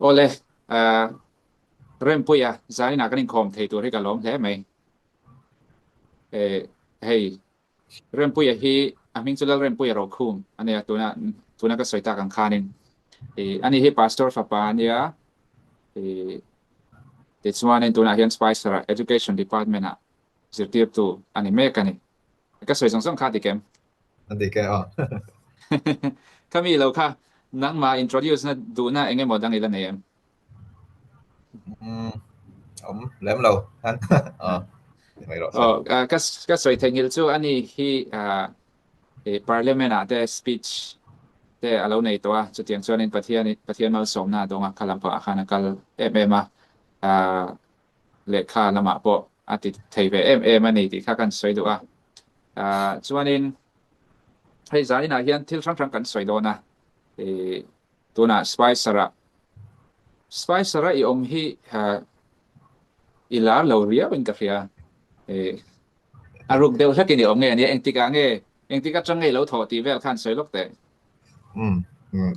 ole rempuya zai na kanin khom thei tur hi ka lom the mai hey rempuya hi aming chulal rempuya ro khum ania tuna ka soita kan khanin ani hi pastor fa pa ania this one in tuna hian spicer education department a zirtir tu ani me kani ka soi song kha ti kem andi ke kami lo kha nang ma introduce na du na enge modang ila nem lem lo han mai ro ka soi thengil chu ani hi parliament a the speech te alo nei to a chu tiang chuan in pathian mal som na donga kalampa akhana kal ma lekha lama po ati theive ani ti kha kan soi du a chuan in hei zai na hian thil sang kan soi do na tuna spicer I om hi ila lo ria ben ka fia aruk deu sakini om nge ni engtika chang nge lo tho ti vel khan soi lok te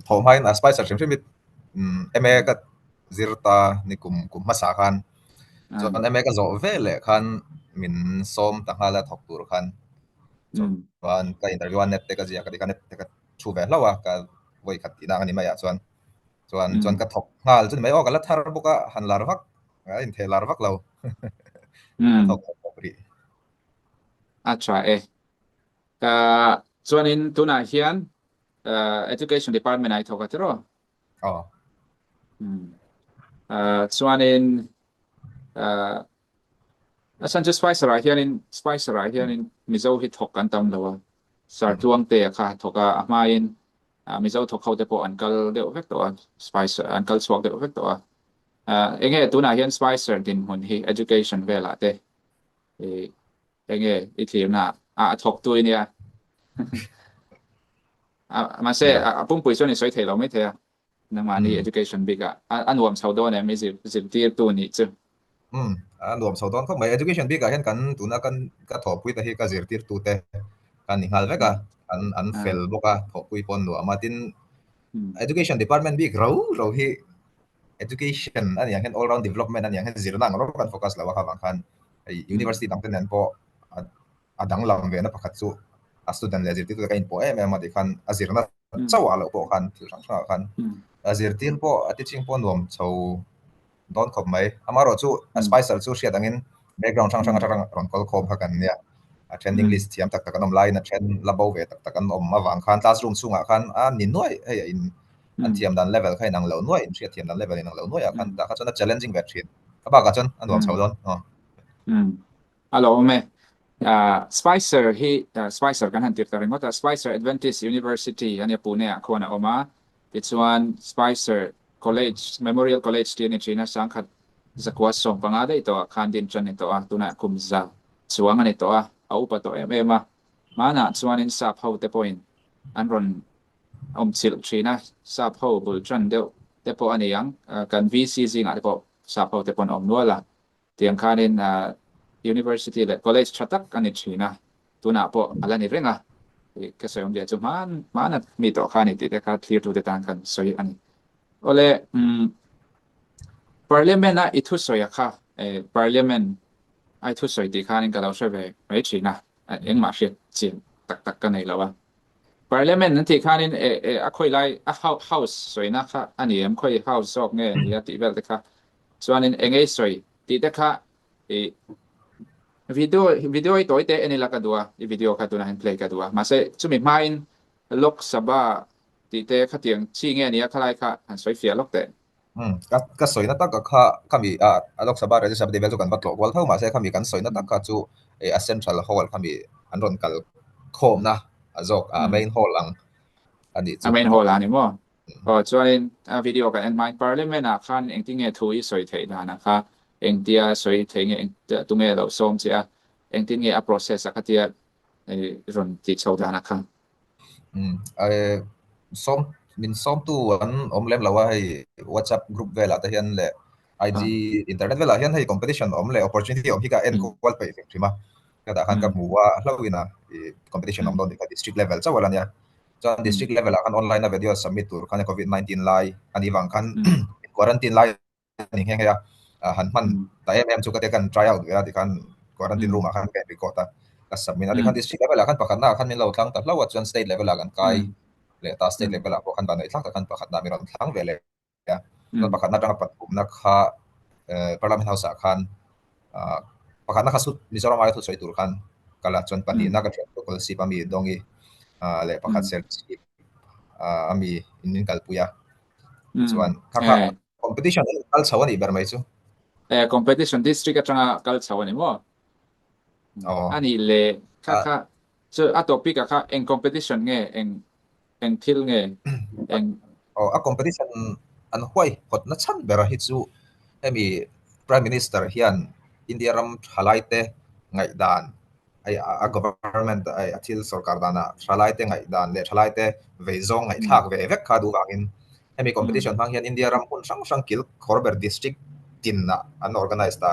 tho mai na spicer chim mit eme ka zirta ni kum masa khan so an eme ka zo vele khan min som ta hala thok tur khan wan ka interview an net te ka zia ka dikanet te ka chu ve lawa ka voi khat ina ani ma ya chuan ka thok ngal chu mai o ka la thar boka han lar vak in the lar vak lo thok ri acha chuan in tuna hian education department ai thoka tro chuan in asan just spicer hian in mizo hi thok kan tam lawa sar tuang te kha thoka amain mizo thok khau te po ankal de vek to spicer ankal swak de vek to enge tuna hian spicer din hun hi education vela te enge ithim na thok tu nia ma se apung pui so ni soi thei lo mai the nang ma ni education big anwam chawdo ne mi zip tir tu ni chu anwam chawdon kho mai education big hian kan tuna kan ka tho pui ta hi ka zir tir tu te kan ni hal veka an fel boka tho pui pon lo amatin education department big ro hi education ani hian all round development ani hian zir nang ro kan focus lawa kha khan university tang ten po adang lam ve na pakhat chu a student le zir tir tu ka in po ma de khan azirna chawa lo po khan thil sang khan azir tir po teaching po nom chho don khop mai amaro chu spicer chu sia dangin background sang ron kol khom ha kan nia trending list thiam tak kan om lai na trend labo ve tak kan om ma wang khan classroom chunga khan ni noi in an thiam dan level khai nang lo noi in sia thiam dan level nang lo noi khan ta kha chona challenging ve thin aba ka chon an wang chhodon alo me spicer kan han tir ta ringot Spicer Adventist University ania Pune khona oma it's one Spicer College Memorial College tiani China sangkhat zakwa som panga dai to khan din chan to tuna kumza chuang ani to au pa to ema mana chuan in sap ho te point an ron chil China sap ho bul chan deu te po ani yang kan VC jing a te po sap ho te pon om nuala tiang khan in university le college chatak ani China tuna po alani renga ka sayong dia chuman mana mi to khani ti te ka clear to the tan kan soi ani ole parliament na ithu soya kha parliament ai thu soi ti khanin ka lo shave mai China eng ma she chin tak ka nei lawa parliament nan ti khanin a khoi lai a house soi na kha ani em khoi house sok nge ya ti bel te kha chuanin engei soi ti te kha video I toy te ani la ka dua I video ka tu na hin play ka dua ma se chumi main lok saba ti te kha tiang chi nge ni kha lai kha an soi fia lok te ka soi na ta ka kami lok saba re sab de bel kan batlo wal thau ma se kami kan soi na ta ka chu a central hall kami an ron kal khom na azok main hall ang ani chu main hall ani mo chuan video kan en my parliament khan engting nge thui soi thei na na kha engtia soi thei nge tunge lo som chia engting nge a process akatia ron ti chau da na kha som tu an om lem lawa hai WhatsApp group vela ta hian le IG internet vela hian hai competition om le opportunity om hi ka en qual pe thima ka da khan ka muwa hlawina competition om don ka district level chawalan ya district level kan online na video submit tur kan COVID-19 lai ani wang kan quarantine line นี่แฮงยาหันมันแต่ MM สุกะเตกัน try out เวลาที่กัน quarantine room คันเป็น record ก็สับมินาที่คัน district level คันปะคันหน้าคันมีเราทั้งแต่ละว่าจน state level กันไกลและตา state level พวกคันตอนนี้ทั้งแต่คันปะคันหน้ามีเราทั้งเวลาตอนปะคันหน้าจังปะกุมนักข่าparliament house คันปะคันหน้าคัสุดมิโซรามายทุสวยตุรคันกะละจนปะนี้นักการทุกคนสิปะมีดงอีและปะคันเซลสิอามีอินกัลปุยาส่วนค่ะ competition กัลชาวนี่เบอร์มั้ยซุcompetition district จังกัลชาวนี่บ่อันนี้เลยค่ะso a topic ค่ะ en competition ไง en til ไง en a competition อันห้วยฮอดนะชันเบราฮิซูมี prime minister เฮียนอินเดียรัมหลายเตไงดานไอ้ government ไอ้ทิลสรการดานะหลายเตไงดานและหลายเตเวซงไงทักเวเวกคาดูวางินมี competition ทางเฮียนอินเดียรัมคุณสังกิล Corber district ตินนะอัน organize ตา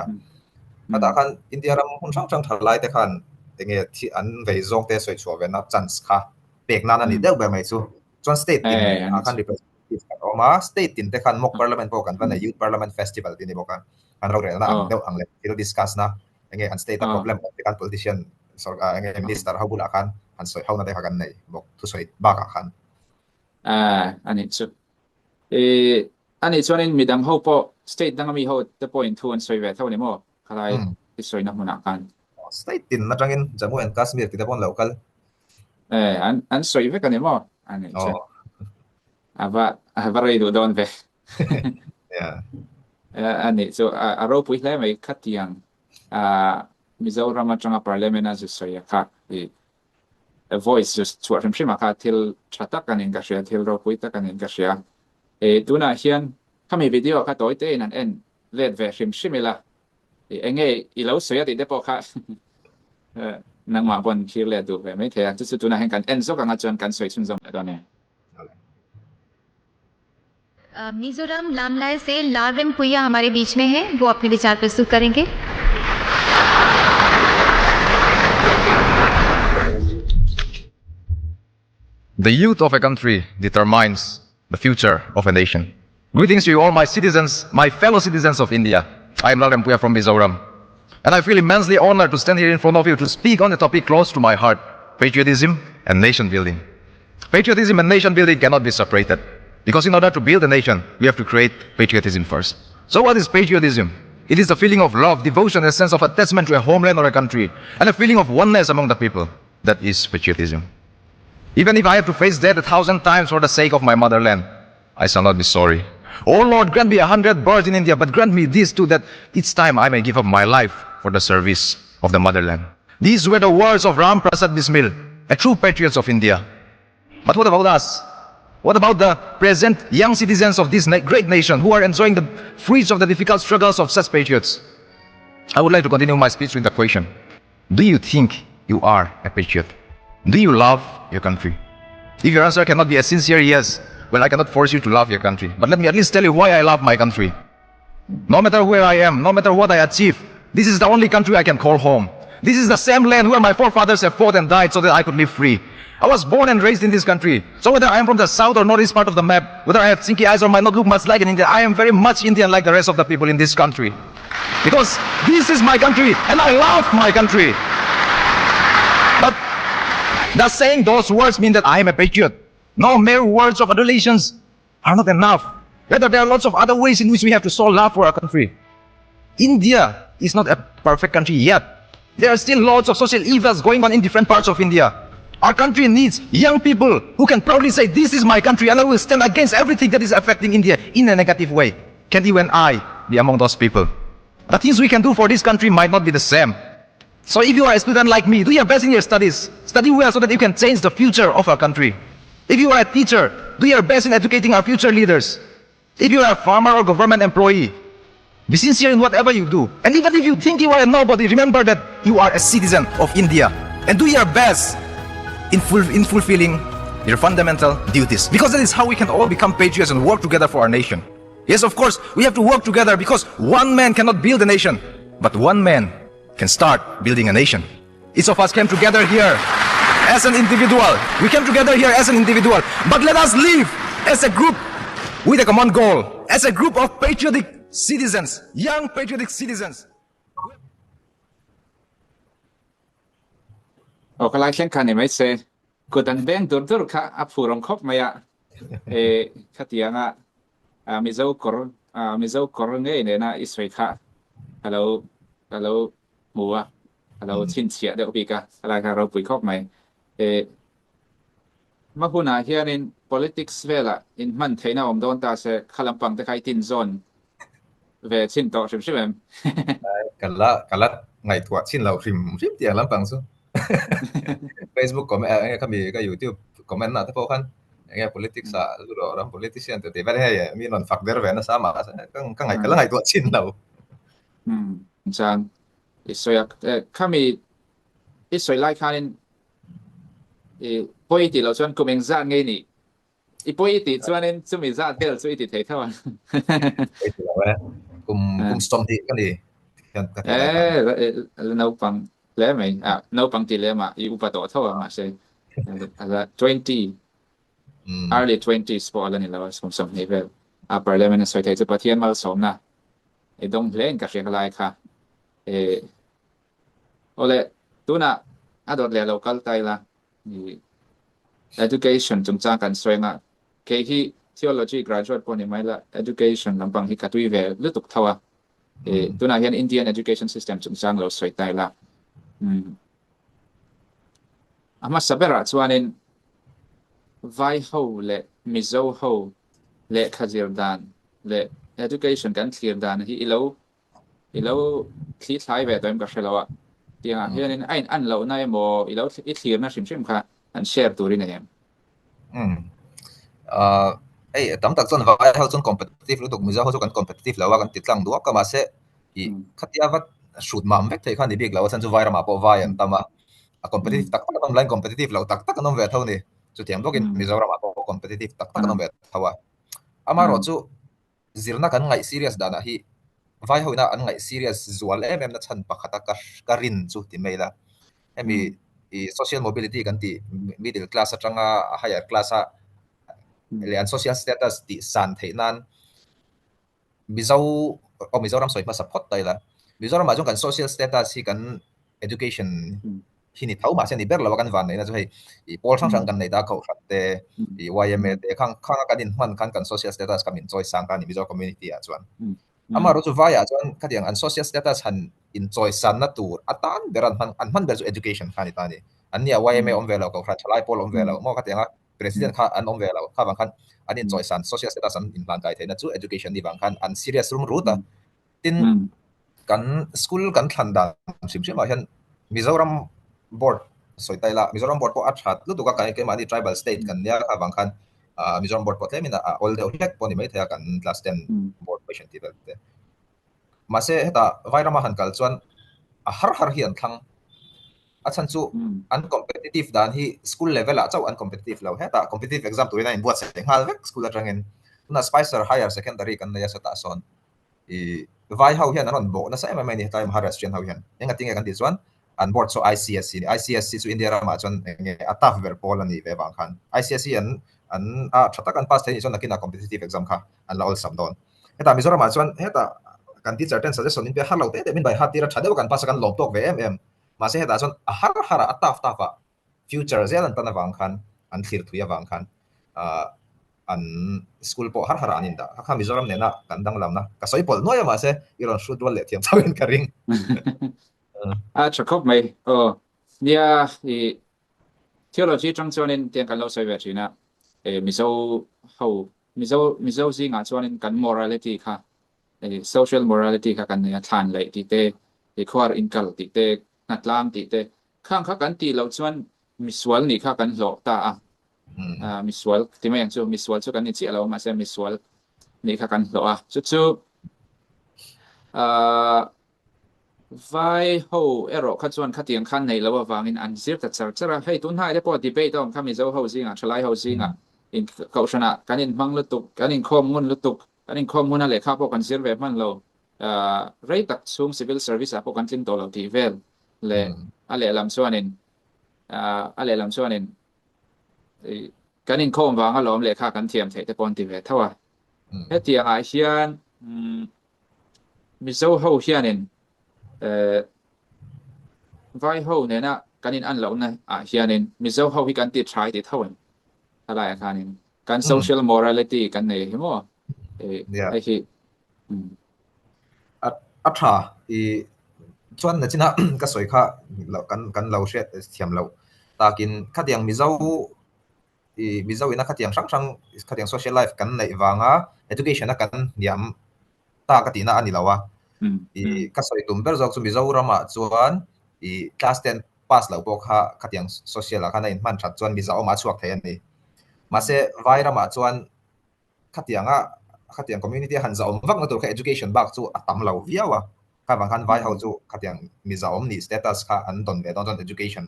แต่คันอินเดียรัมคุณสังหลายเตคันเงที่อันเวซงเตสวยชัวเวนับจันส์ค่ะเปกนั้นอันนี้เด้อแบบไหนซูจน state ตินอาคัน representative ออกมา state ตินเตคันมก parliament พอกันวันใน youth parliament festival ตินนี่บอกกันอันเราเรียนนะเดี๋ยวอังเลยที่เรา discuss นะเงอัน state problem เตคัน politician เง minister เฮาบุลาคันอันสวยเฮานั่นได้กันในบอกทุสวยบักคันอันนี้สุดอันนี้ส่วนนี้มีดังเฮาพอ state ดังมีเฮาthe point ทุนสวยเวทเท่านี้มั้งอะไรที่สวยนักมุนักกันstate ตินนะจังอินจมูกอัน Kashmir ที่ตะปอน local อันสวยเวกันนี่มั้งอันนี้ใช่apa itu doon be ani so aro puhle mai khatiang Mizoram atanga parliament as so ya ka a voice just to from shima ka til tratakan in gasya til ro puita kan in gasya tuna hian kami video ka toite nan en led ve shim shimila enge ilo soya ti depo ka nang ma bon khir le du ve mai the tu tuna hen kan en so ka nga chon kan soi chun zom da ne Mizoram लामलाय से लावेम पुया हमारे बीच में है वो अपने विचार प्रस्तुत करेंगे The youth of a country determines the future of a nation. Greetings to you all my citizens, my fellow citizens of India. I am Lavem Puya from Mizoram. And I feel immensely honored to stand here in front of you to speak on a topic close to my heart, patriotism and nation building. Patriotism and nation building cannot be separated. Because in order to build a nation, we have to create patriotism first. So what is patriotism? It is the feeling of love, devotion, a sense of attachment to a homeland or a country, and a feeling of oneness among the people. That is patriotism. Even if I have to face death 1,000 times for the sake of my motherland, I shall not be sorry. Oh Lord, grant me 100 births in India, but grant me this too, that each time I may give up my life for the service of the motherland. These were the words of Ram Prasad Bismil, a true patriot of India. But what about us? What about the present young citizens of this great nation who are enjoying the fruits of the difficult struggles of such patriots? I would like to continue my speech with the question. Do you think you are a patriot? Do you love your country? If your answer cannot be a sincere yes, well, I cannot force you to love your country. But let me at least tell you why I love my country. No matter where I am, no matter what I achieve, this is the only country I can call home. This is the same land where my forefathers have fought and died so that I could live free. I was born and raised in this country. So whether I am from the south or northeast part of the map, whether I have stinky eyes or might not look much like an Indian, I am very much Indian like the rest of the people in this country. Because this is my country and I love my country. But does saying those words mean that I am a patriot? No, mere words of adulations are not enough. Rather, there are lots of other ways in which we have to show love for our country. India is not a perfect country yet. There are still lots of social evils going on in different parts of India. Our country needs young people who can proudly say, this is my country and I will stand against everything that is affecting India in a negative way. Can you and I be among those people? The things we can do for this country might not be the same. So if you are a student like me, do your best in your studies. Study well so that you can change the future of our country. If you are a teacher, do your best in educating our future leaders. If you are a farmer or government employee, be sincere in whatever you do. And even if you think you are a nobody, remember that you are a citizen of India. And do your best in fulfilling your fundamental duties. Because that is how we can all become patriots and work together for our nation. Yes, of course, we have to work together because one man cannot build a nation, but one man can start building a nation. Each of us came together here as an individual. We came together here as an individual, but let us live as a group with a common goal, as as a group of patriotic citizens, young patriotic citizens. โอ้ก็ไล่เช่นกันนี่ไม่เซกูดันแบงดุรค่ะอับฟูรองคบมาอ่ะขัดยังมิเจ้ากรเงยเนี่ยนะอิสราเอลค่ะฮัลโหลหมูอ่ะฮัลโหลชินเชียเดี๋ยวปีกะอะไรค่ะเราปุยคบไหมมาพูดนะเฮียนิน politics เวล่ะอินมันเทน่าอมโดนตาเสขลังปังตะไคตินโซนเวชินต่อใช่ไหมกันละไงถั่วชินเราพิมพ์เตียงลำปังซุ Facebook ก็ก็มีก็ YouTube คอมเมนต์นะถ้าพวกกันpolitics รู้ดอก politician ตัวที่ไม่ได้มีนอนฝักเดอร์เวนsamaก็ไงกันละไงตัวชินเราจังอิสราเอลข้ามีอิสราเอลไล่ค่านินpoint เราชวนกุมเองซะไงนี่อี point ชวนนินซุมิซะเดลซุอีติเทเท่ากุมสตอมที่กันดีเราฟังแล้วมั้ยเราฟังที่แล้วมาอีอุปโตเท่ามาใช่20 early 20s พอแล้วนี่แล้วสมนี่เวลparliament สวยที่จะประเทศมาสมนะดงเพลงกับเสียงอะไรค่ะโอเลตัวน่ะดอดแล้วเราก็ไตละeducation จงจ้างกันสวยงะเคที่ theology graduate พอนี่มั้ยละ education ลำปังที่กระตุ้ยเวลหรือตุกเท่าตัวน่ะเห็น Indian education system จงจ้างเราสวยไตละมาสับเบระส่วนนึงไวเฮาและมิโซเฮาและคาซิรดานและ education กันคลียร์ดานที่อีเราคลีท้ายแบบตัวเองก็ใช่แล้วเตียงเฮียนี่อันเราในโมอีเราอีคลียร์นะชิมค่ะอันแชร์ตัวนี้เนี่ยตั้งแต่ส่วนไวเฮาส่วน competitive รู้ตกมิโซเฮาส่วนกัน competitive แล้วว่ากันติดตั้งด้วยก็มาเสอีคัดยาวัดชุดมั่มเวกที่คันดีบิ๊กแล้วว่าฉันจะไวร์มาพอไวอันตามาcompetitive ตักก็ต้องไลน์ competitive แล้วตักก็ต้องเวทเท่านี้จุดที่บอกกินมิโซรามาพอ competitive ตักก็ต้องเวทเท่าว่ามารู้จุzirna kan ngai serious dana hi vai hoina an ngai serious zual em na chan pakhata ka rin chu ti meila emi social mobility kan ti middle class atanga higher class lian social status ti san theinan mizoram soi ma support taila mizoram ma jong kan social status hi kan education hini thau ma se ni ber lawa kan van nei na chu hei pol sang kan nei da kho khatte YMA te khang kan in man kan social status kam in joy sang kan ni mizo community a chuan ama ro chu vaya chuan khadiang an social status han in joy san na tur atan beran han ber chu education khani ta ni an nia YMA om velo ko kha chalai pol om velo mo khatianga president kha an om velo kha bang khan an in joy san social status an in plan kai the na chu education ni bang khan an serious room ruta tin kan school kan thanda sim ma hian mizoram board soitaila mizoram board po athat lu tuka kai ke mani tribal state kan nia awang khan mizoram board po lemina all the hek poni mai thea kan class 10 board question tibel te mase heta vairama han kal chuan har hian thang achan chu uncompetitive dan hi school level a chau uncompetitive lo heta competitive exam tuina in buat se hal vek school atangin una spicer higher secondary kan ya sata son vai hau hian anon bo na sa mai ni time harastrian hau hian enga tinga kan ti chuan an board so ICSC so India ma chon ataf ver polani ve bang khan ICSC an thata kan pass thei chon nakina competitive exam kha an la ol sam don heta mizoram ma chon heta kan teacher ten suggestion in pe halo te min bai hatira thadeu kan pass kan lom tok ve ma se heta chon har ataf tafa future zelan tan wang khan an thir thuya wang khan an school po har anin da kha mizoram ne na kan dang lam na ka soi pol noya ma se iron shoot wal le thiam chawin ka ring Jacob mai nia theology trong chuan in tian kan lo sai ve thina mizo zi nga chuan in kan morality kha social morality kha kan ya than lai ti te khwar in kal ti te natlang ti te khang kha kan ti lo chuan miswal ni kha kan lo ta miswal ti mai chu miswal chu kan ni chi lo ma se miswal ni kha kan lo chu vai ho ero kha chuan kha tiang khan nei lawa wangin an zir ta chara hei tun hai le po debate om kha mi zo ho zinga chalai ho zinga in kaushana kanin mang lutuk kanin khom ngun lutuk kanin khom ngun le kha po kan zir ve man lo rei tak sung civil service a po kan tin to lo ti vel le ale lam chuanin kanin khom wanga lom le kha kan thiam the te pon ti ve thawa เฮติยงเฮียนมิโซเฮาเฮียนไว้เฮาเนี่ยนะกันอันเหล่านะเฮียนมิโซเฮาที่กันติด try ติดเท่าอะไรอาการนี้การ social morality กันเนี่ยเห็นบ่ไอ้ที่อัตราส่วนนั้นนะก็สวยค่ะเรากันเราเช็ดเทียมเราตากินขัดยังมิเจ้าอินะขัดยังช่างขัดยัง social life กันในวางeducation นะกันยามตากตินะอันนี้เราก็สวยตุ่มเบอร์จอกสุมิเจ้ารามาส่วน class 10 pass เราบอกขัดยัง social กันในมันชัดส่วนมิเจ้ามาช่วยแทนนี่มาเสไว้รามาส่วนขัดยัง community หันจะวักมาตัวแค่ education บักจู่ตั้มเราเวียวข้าบางคันไว้เขาจู่ขัดยังมิเจ้านี่ status ข้าอันตอนเบตอน education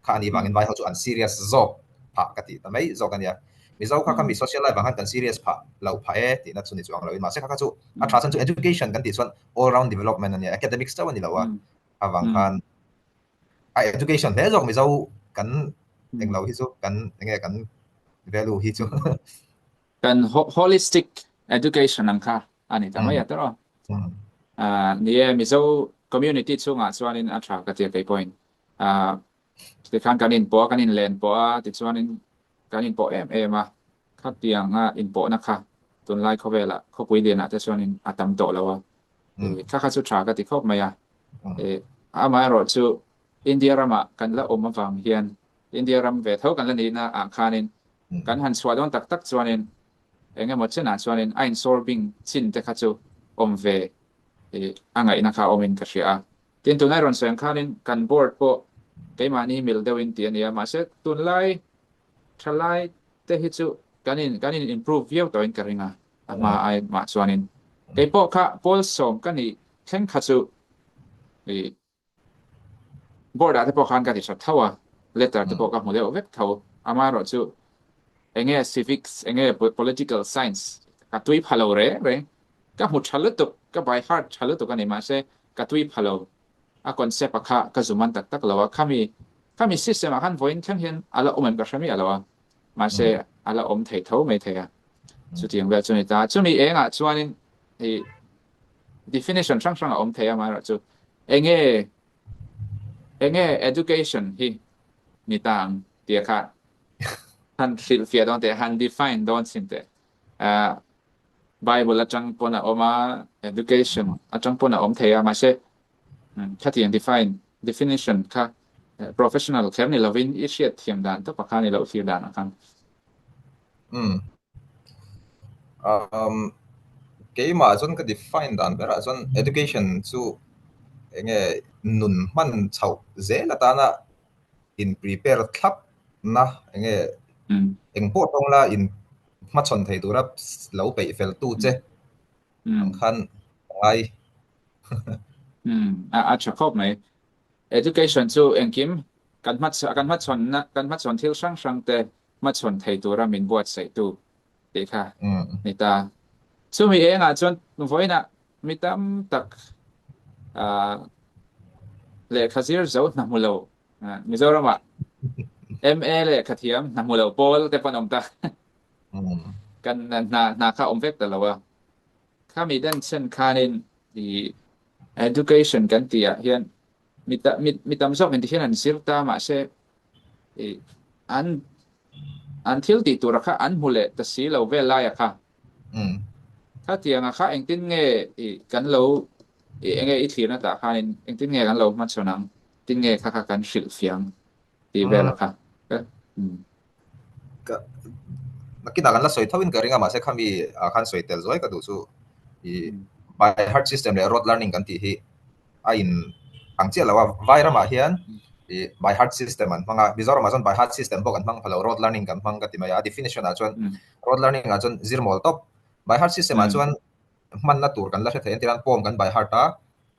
ข้าอันนี้บางอันไว้เขาจู่อัน serious job ผ่ากติแต่ไม่จบกันเนี่ยมิเจ้าข้ามี social life บางคันกัน serious ผ่าเราผ่าตินัดสุนิจวังเราอินมาเสข้าจู่อัตราส่วน education กันติส่วน all round development เนี่ย academics เจ้าวันนี้เราข้าบางคันeducation เนี่ยจบมิเจ้ากันเองเราที่สุดกันยังไงกัน value ที่สุดกัน holistic education นั่นค่ะอันนี้ทำไมอ่ะตลอดนี่มิเจ้า community ช่วงส่วนนี้อัตราก็จะไป point ติดกันอินโปกันอินเลนโปติดส่วนกันอินโปมาคัดเตียงอินโปนะคะตุนไล่เข้าไปละเขาคุยเรียนแต่ส่วนนี้ตั้มโตแล้วข้าสุดท้ายก็ติดเข้ามามาโรดสู่อินเดียรามากันละอมมาฟังเฮียนอินเดียรามเวทเท่ากันแล้วนี่นะคานินกันหันสวดอนตักส่วนนี้หมดเช่นส่วนนี้ไอ้ซอร์บิงชินแต่ข้าจู่อมเวไงนะคะอมินกษีทีนตุนไล่รอนเสียงคานินกันบอร์ดโปcái mà ni mil deu in tiền ya mà sẽ tuần lai thalai te hichu kanin improve view to in karinga mà ai mà chuanin cái po kha pol som kani theng khachu board at po khan ka ti thawa letter te po ka model vek thau ama ro chu enge civics enge political science ka tui phalo re ka mu thalutuk ka by heart thalutuk ani ma se ka tui phalo concept ค่ะก็จุมันตักๆแล้วข้ามี system ขั้น point ทั้งเห็นอะไรอมมันก็ใช่ไหมแล้วมาเสียอะไรอมเทเท่าไม่เทสุดที่อย่างแบบจุดนี้ตาจุดนี้เองส่วนนี้ definition ช่างอมเทมาแล้วจุดเองeducation ที่นี่ต่างเดียค่ะท่านเฟียดตอนแต่ท่าน define ตอนสิ่งแต่Bible อาจารย์ปนออกมา education อาจารย์ปนอมเทมาเสียถ้าที่ definition ค่ะ professional แค่นี้เราวินอิเชียเทียมด้านตัวปากกานี่เราเทียมด้านนะครับเกี่ยมาจนก็ define ด้านแต่ละจน education สู่ยังไงนุนมันเช่าเจละตานะ in prepare ครับนะยังไงเองพูดตรงละin มาชนไทยตัวรับเราไปเฟลตู้เจ้คันไออาจจะครบไหม education สู่เองคิมกันมัดชนที่ช่างแต่มัดชนไทยตัวรามินบวชใส่ตู้ดีค่ะนี่ตาสู่มีเองจนนุ่มฝอยนะมีตั้มตักเลขเสียร์เจ้าหน้ามุลมีเจ้ารามา MA เลขเทียมหน้ามุลโปลแต่ปนอมตากันนาข้าอมเฟกแต่ละว่าข้ามีด้านเช่นคานินดี education กันเตียเฮียนมีตามชอบเป็นที่เฮียนสิรตามาเสอันที่ติดตัวราคาอันมุเลแต่สีเราเวลาค่ะถ้าเตียงค่ะเองติ้งเงกันเราเองอีทีนั่นแต่ค่ะเองติ้งเงกันเรามันชนังติ้งเงค่ะกันสิลเฟียงดีเวลาค่ะก็นักกีฬากันละสวยทวินก็เรื่องมาเสข้ามีคันสวยเตลสวยก็ดูสู้by heart system และ rote learning กันที่อินอังเจียแล้วว่าไวรัสมาเฮียนby heart system มันมังบิจารณ์มาจน by heart system พวกกันมังพลัง rote learning กันมังกันที่มา definition อาจจะ rote learning อาจจะ zero mol top by heart system อาจจะมันน่าตัวกันแล้วใช่ไหมที่นั่นป้อมกัน by heart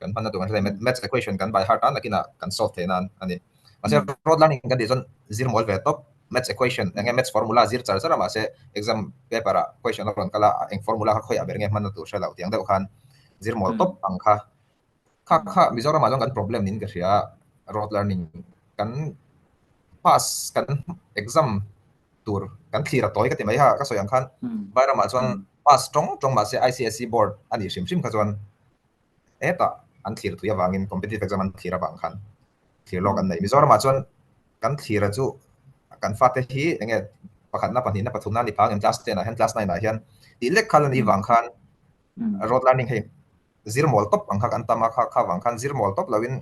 กันมันน่าตัวกันใช่ไหม maths equation กัน by heart นักกีฬากัน solve เท่านั้นอันนี้มาเส rote learning กันที่จน zero mol top maths equation ยังไง maths formula zero จะมาเส exam paper question เราคนก็ละเอง formula เขาค่อยเอาไปยังไงมันน่าตัวใช่แล้วที่ยังเดียวกันzero mol top อังค่ะมิจารณ์มาจนกัน problem นี้ก็คือ rote learning กัน pass กัน exam ตัวกัน clear ตัวก็ที่ไม่ฮะก็ส่วนอย่างคันไปเรามาจน pass trong ma se ICSE board ani sim kha chuan eta an thlir tu ya wangin competitive exam an thira wang khan thlir log an nei Mizoram ma chuan kan thira chu kan fa te hi enge pakhat na pani na pathum na ni phang in class 10 a hen class 9 a hian elect khan ni wang khan road learning he zero mol top ang kha an tama kha wang khan zero mol top lawin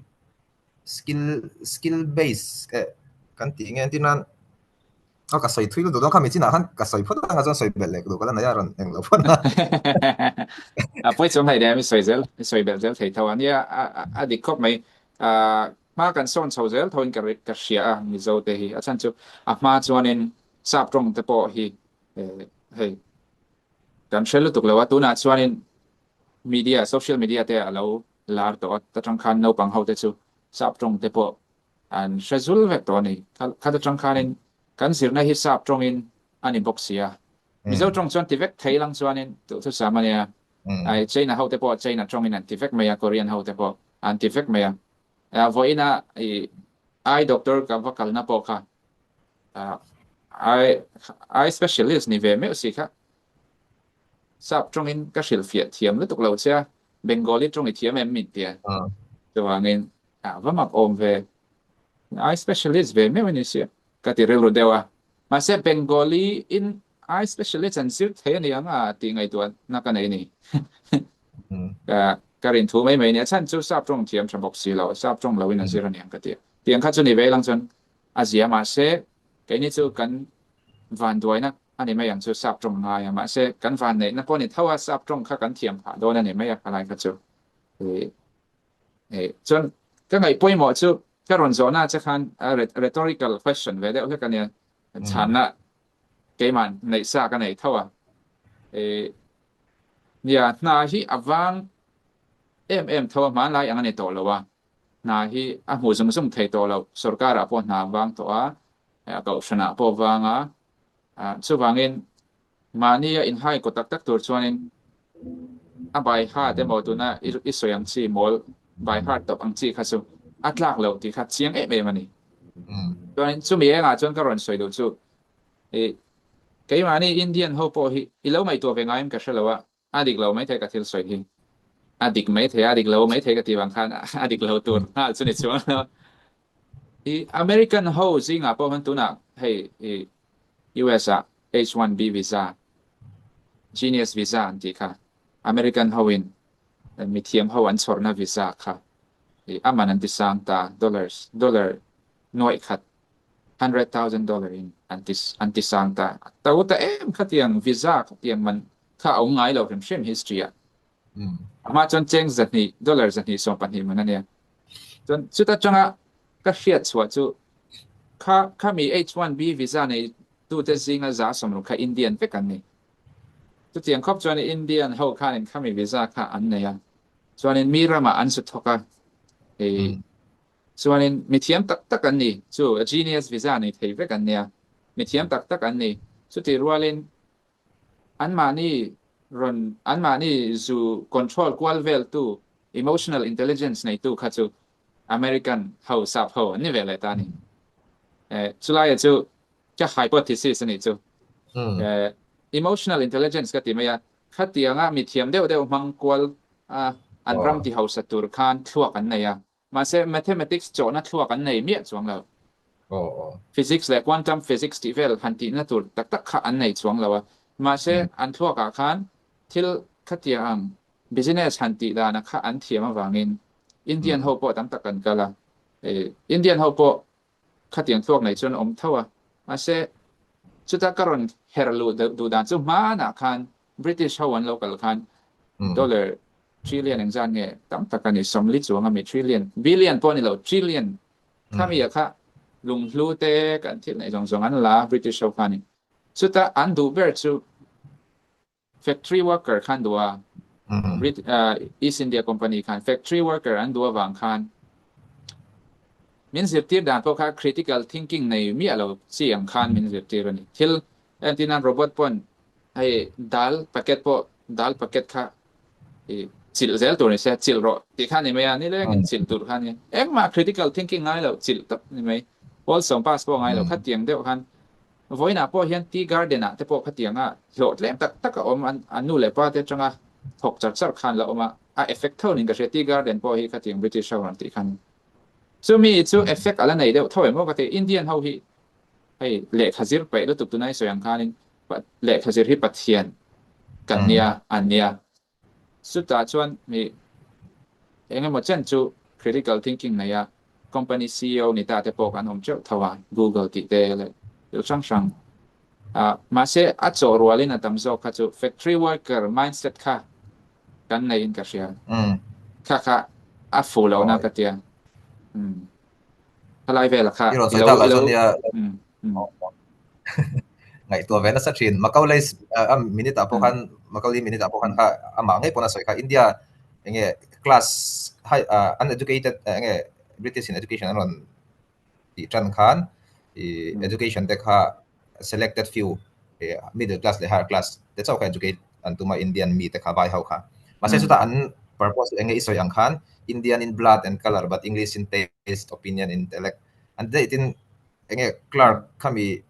skill base kan ti nge tinan ka soi thui lu dong kha mi china han ka soi phot nga jon soi bel lek du kala na yaron eng lo phot na poi chom hai de mi soi bel zel thei thawan ya adik khop mai ma kan son so zel thoin ka sia mi zo te hi achan chu a ma chuanin sap trong te po hi hei kan shelu tuk lewa tu na chuanin media social media te alo lar to ta tang khan no pang hau te chu sap trong te po an shezul vek to ni kha ta tang khanin kan sir na hi sap trong in ani boxia mi zo trong chuan ti vek thei lang chuanin tu samania ai China hau te po China trong in an ti vek maya Korean hau te po an ti vek maya voina ai doctor ka vakal na po kha ai specialist ni ve me si kha sap trong in ka shil fiat thiam lu tuk lo cha Bengali trong i thiam em min tia to angin va mak om ve ai specialist ve me ni sia ka ti rel dewa ma se Bengali in ai specialist an sir the ni anga ti ngai tu na ka nei ni ka rin thu mai mai ne chan chu sap trong thiam cham bok si lo sap trong lo in sir ni ang ka ti tiang kha chu ni ve lang chon Asia ma se kai ni chu kan van doi na ani mai yang chu sap trong nga ya ma se kan van nei na po ni thawa sap trong kha kan thiam pha do na ni mai ya kalai ka chu chon ka ngai poi mo chu ka ron zo na cha khan rhetorical question ve de o ka ne chan na ke man nei sa ka nei thawa nia na hi awang thawa man lai ang ani to lo wa na hi a mu zum thei to lo sarkar a po na wang to a ka option a po wanga chu wangin mani in hai ko tak tur chuanin a bai ha de mo tu na i soyang chi mol bai heart top ang chi kha chu atlak lo ti kha chiang mani chuanin chu mi nga chuan ka ron soi do chu ke mani Indian ho po hi i lo mai to ve ngaim ka shalawa adik lo mai the ka thil soi hi adik lo mai the ka ti wang khan adik lo tur chu ni chuan i American ho zinga po han tu na hei US H1B visa Genius visa anti kha American hoin mi thiam ho an chorna visa kha aman an tisang ta dollar noi khat $100,000 in anti sang ta ta khatiang visa khatiang man kha au ngai lo shem history ama chon cheng zatni dollar zatni so pan hi manania chon chuta changa ka hiat chwa chu kha mi H1B visa nei tu te zinga za somru kha Indian ve kan ni tu tiang khop chon Indian ho kha in kha mi visa kha an ne ya chuanin mirama an su thoka chuanin mi thiam tak an ni chu Genius visa nei thei ve kan nia mi thiam tak an ni chu ti rualin an mani zu control kwal vel tu emotional intelligence nei tu kha chu American ho sap ho ni vele ta ni chulai chu cha hypothesis ni chu emotional intelligence ka ti maya khatianga mi thiam deu mangkwal an ram ti ho satur khan thluak an nei ya ma se mathematics chona thluak an nei mi chuang lo physics le quantum physics ti vel han ti na tur tak kha an nei chuang lo ma se an thluak a khan thil khatiang business han ti da na kha an thiam awangin Indian ho po tam takan kala Indian ho po khatiang thluak nei chon om thawa ma se chuta karon herlu du dan chu ma na khan British ho an local khan dollar trillion engzan nge tam takani somli chuanga mi trillion billion poni lo trillion khami ya kha lunglu te kan thil nei jong an la British ho khani chuta an du ber chu factory worker khan duwa East India Company khan factory worker an duwa wang khan min zirtir dan po kha critical thinking nei mi alo siang khan min zirtir ani thil antina robot pon ai dal packet kha chil zel tur ni se chil ro ti khan ni me ani le ngin chil tur khan ni ma critical thinking ngai lo chil tak ni me all som pass po ngai lo kha tiang deu khan voina po hian tea garden a te po khatianga hlot lem tak ka om an nu le pa te changa thok char khan la oma a effect thonin ka tea garden po hi khatiang British House ti khan chu mi chu effect ala nei de thoi mo ka te Indian ho hi ai le khazir pe lu tuk tu nai soyang khanin le khazir hi pathian kan nia an nia su ta chuan mi engemaw chen chu critical thinking na ya company CEO ni ta te po kan hom cheu thawa Google ti te le lu sang ma se a cho rualin atam zo kha chu factory worker mindset kha kan nei in ka sia kha a full na ka tia halai vela kha iro sai ta la chon ya ngai to vena sa thin Macaulay minute apo kan Macaulay minute apo kan kha ama ngai pona soi kha India enge class high uneducated enge British in education anon ti tran khan education te kha selected few middle class le higher class that's how educate antuma Indian mi te kha bai how kha mase suta an purpose enge isoi ang khan Indian in blood and color but English in taste opinion intellect and they tin enge Clark kami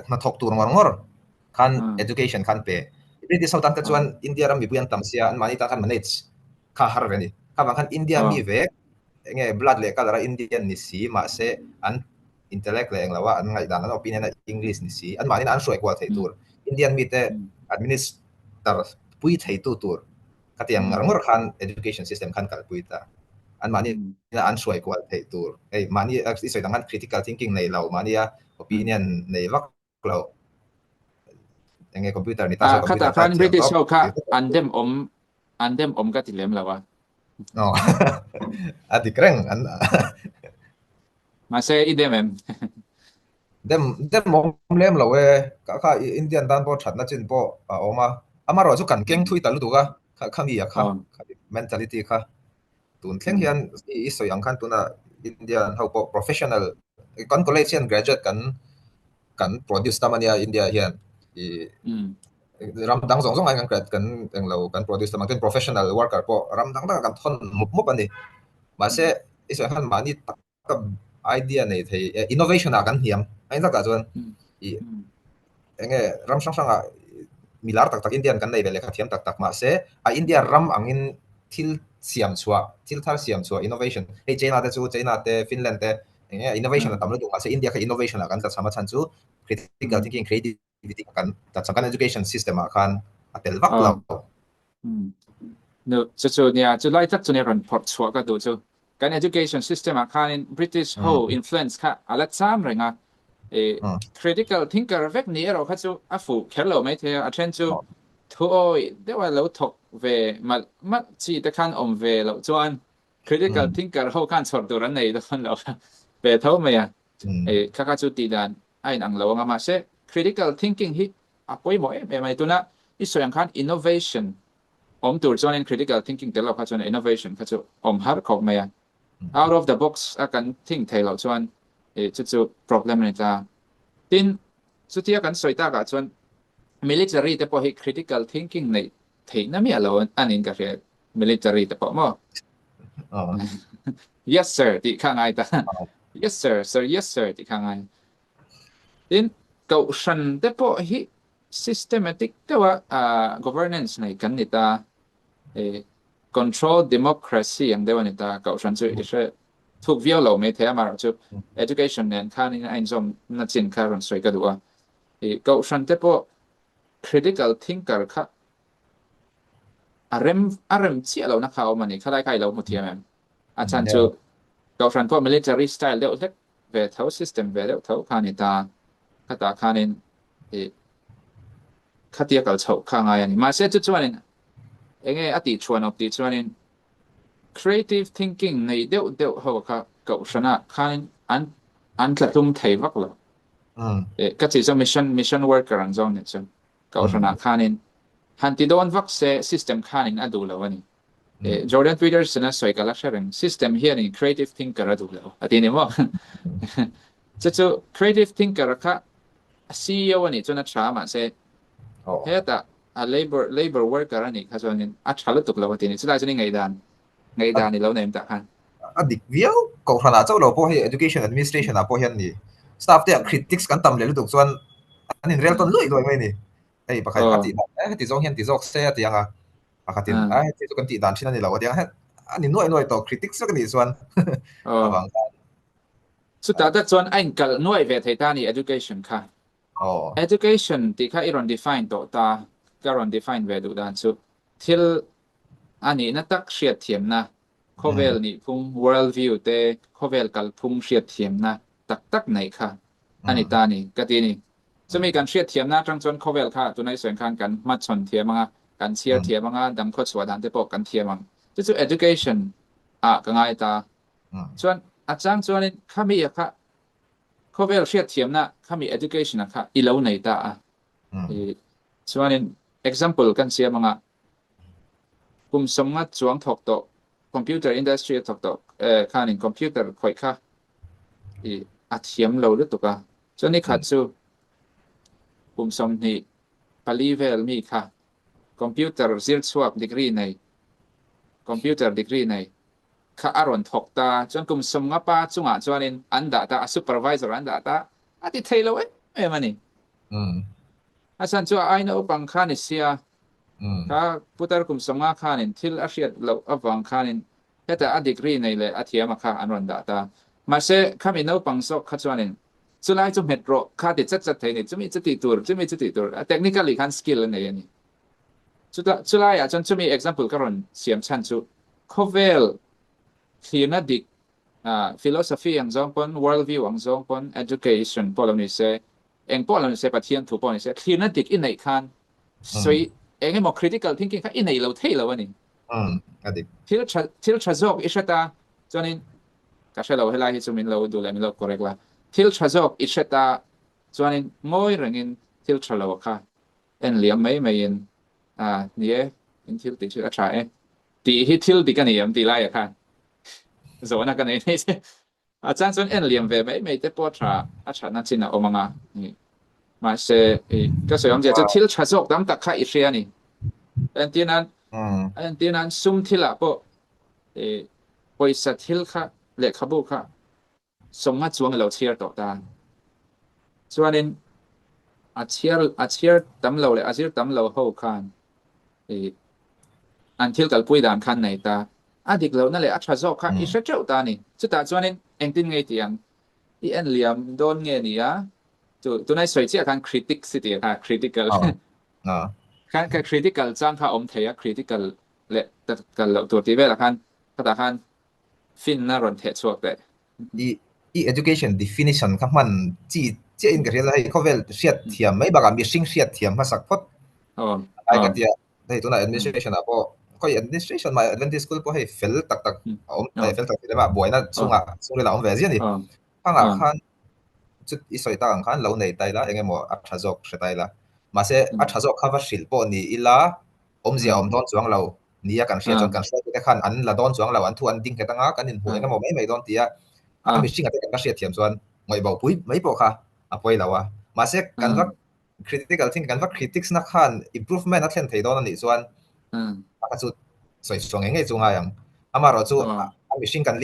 na thok tur ngor khan education khan pe British South ka chuan India ram mi puyan tamsia an mani ta khan manage kha har veni ka bang khan India mi ve enge blood le color Indian ni si ma se an intellect le englawa an ngai dan an opinion English ni si an mani an shoi kwal thei tur Indian mi te administer pui thei tu tur katiang ngor khan education system khan kal pui ta an mani an shoi kwal thei tur ei mani isoi dangan critical thinking nei lau mani opinion nei vak lo enge computer ni ta so computer khan British House kha andem om ka tilem lawa no adikreng an ma se idem dem mom lem lo we ka Indian dan po that na chin po oma amaro chu kan keng thui talu tu ka khami ya kha mentality kha tun thleng hian isoi ang khan tuna Indian how po professional kon college and graduate kan produce tamania India hian ram dang song ai kan englo kan produce tamang ten professional worker po ram dang kan thon mup ani ma se isoi khan mani tak idea nei thei innovation a kan hiam ai ta ka chuan enge ram sang milar tak Indian kan nei vele kha thiam tak ma se a India ram angin thil siam chua thil thar siam chua innovation hey China te Finland te enge innovation tam lo du ma se India kha innovation a kan ta sama chan chu critical thinking creativity kan ta changkan education system a kan atel vak lo no chu nia chu lai tak chu ne ran phot chua ka du chu kan education system a khan in British ho influence kha ala cham renga critical thinker vek ni ero kha chu a fu khelo mai the a chen chu thu oi de wa lo thok ve ma chi te khan om ve lo chuan critical thinker ho khan chor du ran nei do khan lo ve tho mai kha chu ti dan ai nang lo nga ma se critical thinking hi a poi mo mai tu na isoyang khan innovation om tur chuan in critical thinking te lo kha chuan innovation kha chu om har khok mai out of the box akan think thei lo chuan chu problem ni ta tin chu tia kan soita ka chuan military te po hi critical thinking nei thei na mi alo anin ka re military te po mo yes sir ti khangai ta yes sir ti khangai tin ko shan te po hi systematic te wa governance nei kan ni ta control democracy ang dewan ni ta ko shan chu ishe thuk viau lo me the ma chu education nen khan in ain zom na chin kha ron soi ka duwa ko shan te po critical thinker kha arem chi lo na kha o mani khalai kai lo mu thiam em a chan chu ko shan po military style de lek ve thau system ve de thau khan ni ta khata khan in khatia kal chau kha ngai ani ma se chu chuan in enge ati chuan op ti chuan in creative thinking nei deu ho kha ko shana khan an tlatum thei vak lo ka chi so mission worker an zone ne chu ko shana khan in han ti don vak se system khan in adu lo ani Jordan Peterson na soi kala sharing system here in creative thinker adu lo ati ne mo chu creative thinker kha CEO ani chu na cha ma se heta a labor worker ani kha chuan in a thala tuk lo ati ni chu lai chu ni ngai dan ni lo nem ta khan adik viau ko hrana chaw lo po hi education administration a po hian ni staff เนี่ย critics กันตําเลยลุตุกส่วนอันนี้เรียลต้นลุยด้วยมั้ยนี่ไอ้ปะไคปฏิติจงเฮียนติจอกเซติยังอะคตินติตุกันติดานชินันนี่แล้วว่ายังอันนี้น้อยๆต่อ critics กันนี่ส่วนบางสุดท้ายส่วนไอ้กัลน้อยเวทตานี่ education ค่ะ education ที่ค่ะอีรอน define ต่อตาการอน define เวดูดานสุทิลอันนี้นักตักเชียดเทียมนะโคเวลนี่พุง world view เตโคเวลกัลพุงเชียดเทียมนะตักไหนค่ะอันนี้ตานี่กะตินี่จะมีการเชียดเทียมนะจังส่วนโคเวลค่ะตัวในส่วนคันกันมัดชนเทียมมากันเชียร์เทียมมาดำโคตรสวดานเตปอกกันเทียมจุด education ก็ง่ายตาส่วนอาจารย์ส่วนนี้ข้ามีค่ะโคเวลเชียดเทียมนะข้ามี education ค่ะอีเหล่าไหนตาส่วนนี้ example กันเสียมากุมสมงัดจวงถกโต computer industry ถกโตค่านี่ computer ค่อยค่ะอาเทียมเราหรือตุกะส่วนนี้ขัดสู้กุมสมนี่ปาลีเวลมีค่ะ computer ซิลสวก degree ใน computer degree ในค่ะอารอนถกตาจนกุมสมงัดป้าจุงอ่ะส่วนนี้อันดาตา supervisor อันดาตาอาทิเทลเอ้มันนี่อาจารย์จัวไอ้นอุปังคานิเซียถ้าพุทธกุมสมงัดคานินทิลอาเชียดเราอุปังคานินแต่อดีกรีในเลยอาเทียมค่ะอันรันดาตามาเสข้ามีนอุปังสกขัดส่วนนี้สุดท้ายจุ่มเห็ดโรคาติดจัดเทนี่จุ่มจิตตัวจุ่มจิตตัวเทคนิคอลคันสกิลในนี่สุดท้ายอาจารย์จะมี example กรณีเสียมชันสุโคเวลที่นัดดิกphilosophy อย่างจงปน world view อย่างจงปน education พอเราเนี่ยเสเองพอเราเนี่ยเสปะเทียนถูกพอเนี่ยเสที่นัดดิกอินไหนคันสวยเองให้หมด critical thinking ค่ะอินไหนเราเท่เราวะนี่อดีที่เราชอบอิสตาจนนี้ก็ใช่เราให้ไล่ให้จุมินเราดูแลมิเรา correct ละที่เราชอบอิสตาจนนี้ง่อยเรื่องที่เราเราค่ะเอ็นเลี้ยงไม่ยินนี่อินที่ติดชื่ออะไรตีที่ที่ติดกันนี่ยังตีไล่ค่ะส่วนนั้นกันนี่อาจารย์ส่วนเอ็นเลี้ยงเวไม่ได้ปวดขาอาจารย์นั่นสินะโอมังอ่ะนี่มาเสก็ส่วนใหญ่จะที่เราชอบตั้งแต่ข้าอิสเรียนี่อันที่นั้นซุ่มที่ละพวกบริษัทที่ค่ะเล็กขบุค่ะสมงัดจวงเราเชียร์ต่อตาส่วนนี้อาเชียร์ตำเราเลยอาเชียร์ตำเราเข้าคันอันที่กับปุ้ยด่านคันไหนตาอดีตเรานั่นแหละอาชาโซค่ะอิสระเจ้าตานี่สุดท้ายส่วนนี้เองตินไงที่ยังเอ็นเลียมโดนเงี้ยนี่ตัวในสวยเจ้าการ critic สิที่ค่ะ critical การ critical จ้างค่ะอมเทีย critical และแต่กันเราตัวที่เวลาคันก็ตาคันฟินน่ารอนเทสวกได้education definition ครับมันจีอินกับเรื่องอะไรเขาเวลเสียดเทียมไม่บางมีสิ่งเสียดเทียมภาษาพจน์ไอ้กันที่ในตัวนั้น administration อ่ะพอค่อย administration มา Adventist school พอให้เฟลตักเฟลตักได้มาบ่อยนะส่งเลยเราเวทีนี่ข้างคันจุดอีสอยต่างคันเราในไตละยังไงหมออัชจอกใช่ไตละมาเสอัชจอกข้าวศิลป์นี่อีละเสียดอนจวงเรานี่กันเสียจนกันเสียแต่คันอันละดอนจวงเราอันทวนดิ้งกันตั้งกันนินหัวยังไงหมอไม่ดอนเตียมีสิ่งอะไรกันเสียเทียมส่วนไม่บอกปุ้ยไม่บอกค่ะป่วยแล้วมาเสกันว่า critical think กันว่า critics นักขัน improvement นักเรียนไทยโดนนี่ส่วนก็สุดสวยสวยยังไงจุงยังมาเราจู่มีสิ่งกัน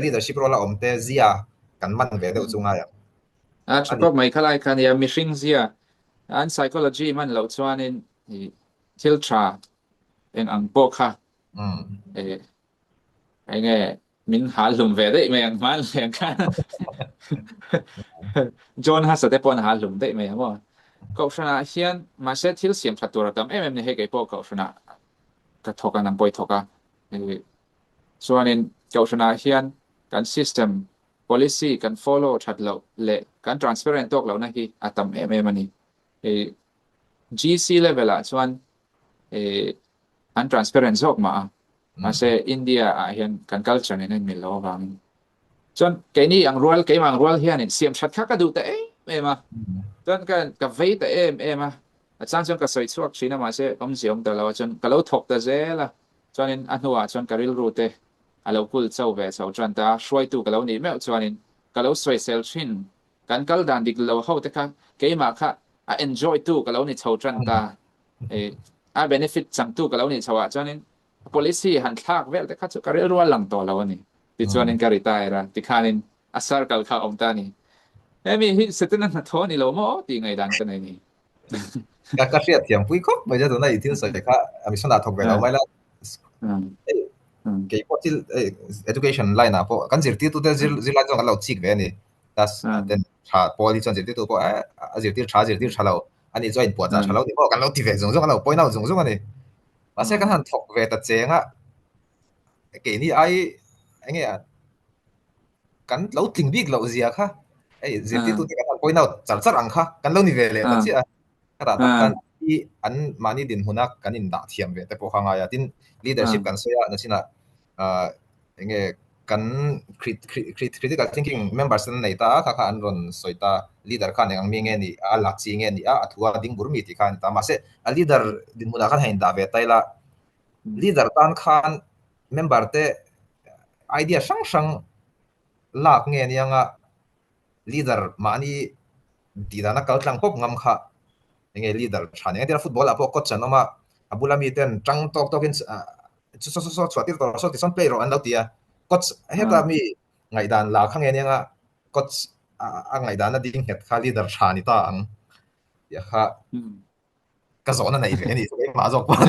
leadership เราอมเตเซียกันมันเวเดจุงยังฉันก็ไม่เข้าใจกันยังมีสิ่งเสียอัน psychology มันเราส่วนนี้ทิลทราเองอังโปค่ะไอ้เงี้ยมินหาหลุมเวได้ไหมอย่างมันเลี้ยงกันจนหาสเตปอนหาหลุมได้ไหมว่าเขาชนะเฮียนมาเซตที่เสียมชัดตัวเราทำนี่ให้ไก่พวกเขาชนะกระทกันนังปอยทกันส่วนนี้เขาชนะเฮียนการ system policy การ follow ชัดเราเละการ transparent ตัวเรานะที่อาทำมันนี่GC level อ่ะส่วนอัน transparent ออกมาเซอินเดียเห็นการ culture นี่มีล้อฟังจนแกนี่อย่างรัวแกมังรัวเฮียนี่เสียมชัดคักก็ดูแต่มาจนกันกับเวทมาอาจารย์จนก็สวยสวกชีนะมาเซผมเสียมแต่เราจนก็เราถกแต่เจละจนอันหัวจนก็ริลรูเตเราพูดเจ้าเวสเอาจนตาช่วยตัวก็เรานี่แม้จนก็เราสวยเซลชินกันกัลดันดิกเราเข้าแต่ค่ะแกมาค่ะenjoy ตัวก็เรานี่ชาวจนตาbenefit จังตัวก็เรานี่ชาวจนpolicy หันทากเวลแต่ค่ะก็รัวหลังต่อเรานี่ติดจวนนี้ก็ริตายละติคานินอาศัยกัลข้าอมตานี่ มีสิทธิ์นั้นโทนี่โลโมตีไงดันกันนี่ก็เสียเทียมปุ้ยครบไม่จะตัวไหนที่สุดค่ะมีสนาทบกันเอาไว้แล้วcái pot education line na po kan zirti tu de zil la jong lo chik ve ni das den cha poli chon zirti tu po zirti cha lo ani join po cha cha lo ni po kan lo ti ve jong lo point out jong ani ma se kan han thok ve ta chenga ke ni ai nge kan lo ting big lo zia kha ai zirti tu kan point out char ang kha kan lo ni ve le ta chi a ka ta kan i an mani din hunak kan in da thiam ve te po khanga ya tin leadership kan soya na china nge kan critical thinking members nei ta kha an ron soita leader khan ang mi nge ni a lak chi nge ni a athua ding burmi ti khan ta ma se a leader din muna khan hein da ve taila leader tan khan member te idea sang lak nge ni anga leader mani didana kaltlang pop ngam kha nge leader chane nge football apo coach anoma abulami ten tang tok tokin so chwatir to so ti son play ro an lautia coach heta mi ngai dan la khang nge nga coach a ngai dan na ding het kha leader chani ta ang ya kha ka zona nei ve ni so ma zok pan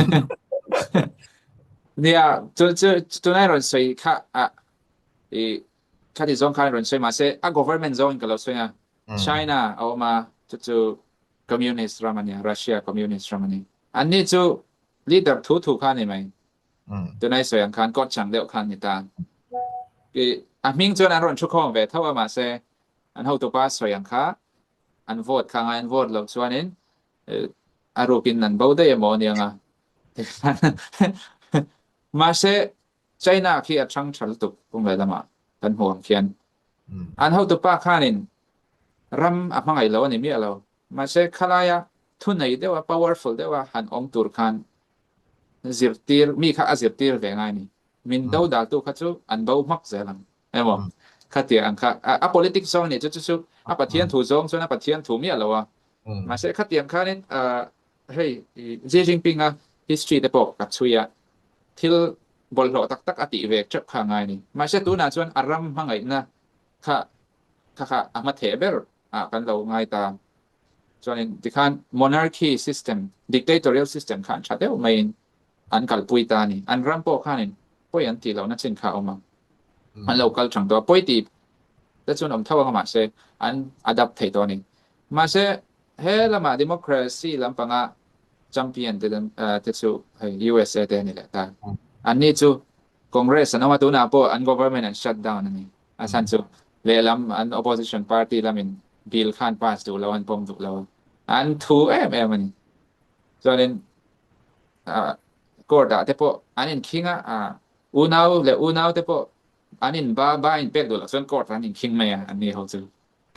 เนี่ยจุนายรอนสวยค่ะค่ะที่ซองค่ะรอนสวยมาเซa government zone ก็แล้วสวยอ่ะ China เอามาจุ communist รามันเนี่ย Russia communist รามันเนี่ยอันนี้จุ leader ถูกค่ะนี่มั้ยจุนายสวยอันคันก็จังเดียวคันนี่ตามิงจวนอันรอนชุกองเวทว่ามาเซอันเฮาตัวป้าสวยอันค่ะอันโหวตข้างอันโหวตแล้วส่วนนี้อารูปินนั่นบ่ได้หมอเนี่ยอ่ะมาเซใจน่าขี้ช่างฉลตุกคงเลยละมาทันห่วงเขียนอันเฮาตัวป้าข้านินรำอะไรแล้วนี่มีอะไรมาเซขลายทุนไหนเดียวว่า powerful เดียวว่าหันองตุรกันซิรตีร์มีข้าซิรตีร์เป็นไงนี่มินดาวดาตุข้าจูอันบ่มักเสียหลังเห็นบ่ข้าเตียอันข้าpolitics zone นี่จู่ๆประเทศถูก zone ส่วนประเทศถูกมีอะไรวะมาเซข้าเตียข้านินเฮ้ยจีจิงปิงอ่ะ history เดปอกกับชุยอ่ะทิลบอลโลตักอติเวกจับข้างไงนี่มาเชตูน่ะส่วนอารมณ์ข้างไงนะค่ะอามาเทเบอร์กันเราไงตามส่วนที่ขัน monarchy system dictatorial system ขันชัดเดียวไม่อันกัลปุยตานี่อันรำโปขันนี่ป่วยอันที่เรานั่นเช่นข้าวมาอันเรากัลจังตัวป่วยตีแต่ส่วนผมเท่ากับมาเชอัน adapt ให้ตัวนี้มาเชเฮละมา democracy ลำปังchampion เตจูUSA เดนี่แหละตาอันนี้จู Congress นะว่าตัวน่ะพออัน government and shut down นี่อาจารย์จูเลลำอัน opposition party ละมิน bill ข้าน pass ดูแล้วอันปมดูแล้วอัน2มันส่วนกอดแต่พออันนี้คิงอูนาวแต่พออันนี้บ้าอินเป็กดูแล้วส่วนกอดอันนี้คิงไม่อันนี้เขาจู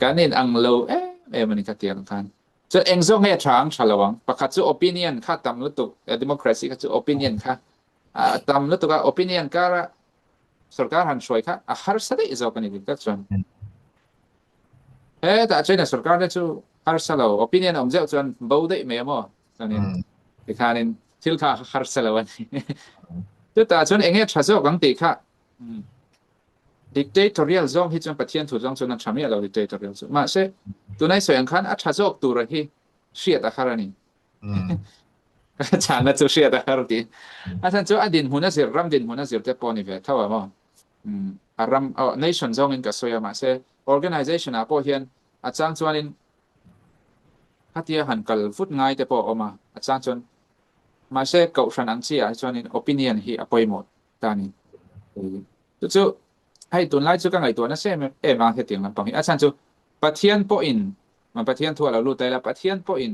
การนี้อังโลมันนี่ก็เตียงกันจะเองส่งให้ทางฉลองประกาศ opinion ค่ะตามลุตุ democracy ค่ะ opinion ค่ะตามลุตุก็ opinion ก็สุรการหันช่วยค่ะหาร์สได้อีกแล้วกันนี่ก็ส่วนแต่ใจในสุรการเนี่ยจู่หาร์สแล้ว opinion ผมจะส่วนบ่ได้ไม่หมดตอนนี้ที่ข้านี่ทิลข้าหาร์สแล้ววันนี้แต่ส่วนเองเนี่ยชัดเจนกันตีค่ะdictatorial zone ที่จนประเทศถูกจนนั้นทำให้เรา dictatorial zone มาเช่ตัวในส่วนขันอัจฉริยะตัวอะไรที่เสียตาคารานี่ฉันน่ะจะเสียตาคาราดีอาจารย์จะอดีตหัวหน้าเสียรำดินหัวหน้าเสียแต่ปอนี่เวทเท่าไหร่มั้งรำnation zone ก็สวยมาเช่ organization พอเห็นอาจารย์จวนนี้ฮัตยาหันกัลฟุตง่ายแต่พอออกมาอาจารย์จวนมาเช่เก่าฉันอังเสียจวนนี้ opinion ที่อภัยหมดตอนนี้จู่ให้ตัวไล่จู่กันไงตัวนั้นเช่มาเหตุอย่างนั้นปังอาจารย์จู่ประเทศปอินมันประเทศทั่วเรารู้แต่ละประเทศปอิน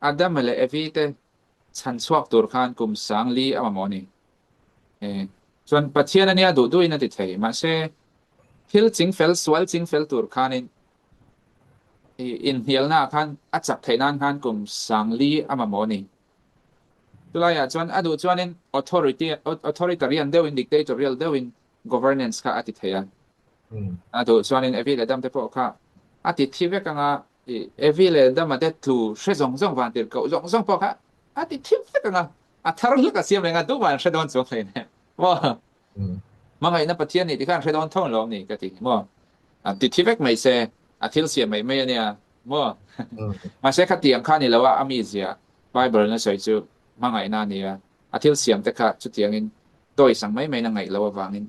อาดัมเลยเอวีเตฉันสวกตัวขันกุมสังลีอามามอนี่ส่วนประเทศนั้นเนี่ยดูด้วยนั่นติดเหมาเช่ฮิลจิงเฟลสวลจิงเฟลตัวขันอินเฮียลน่าขันอาจับไทยนั่นขันกุมสังลีอามามอนี่ตัวอะไรส่วนดูส่วนนี้ authoritarian เดวิน dictatorial เดวินgovernance ค่ะอาทิตย์เฮียดูส่วนนี้เอวีเลยดำแต่พอค่ะอาทิตย์ที่เวกังเอวีเลยดำมาได้ถูเชื่อจงวันเดียวก็จงพอค่ะอาทิตย์ที่เวกังทารลึกกับเสียมเลยดูวันเชื่อจงเลยเนี่ยว่ามันไงนะประเทศนี้ที่ข้างเชื่อจงท่องลมนี่ก็ติว่าอาทิตย์ที่เวกไม่เสีย athil siam mai mai ania mo อืม ma se khatiam kha ni lawa ami zia bible na soi chu mangai na nia athil siam te kha chu tiangin toi sang mai mai na ngai lawa wangin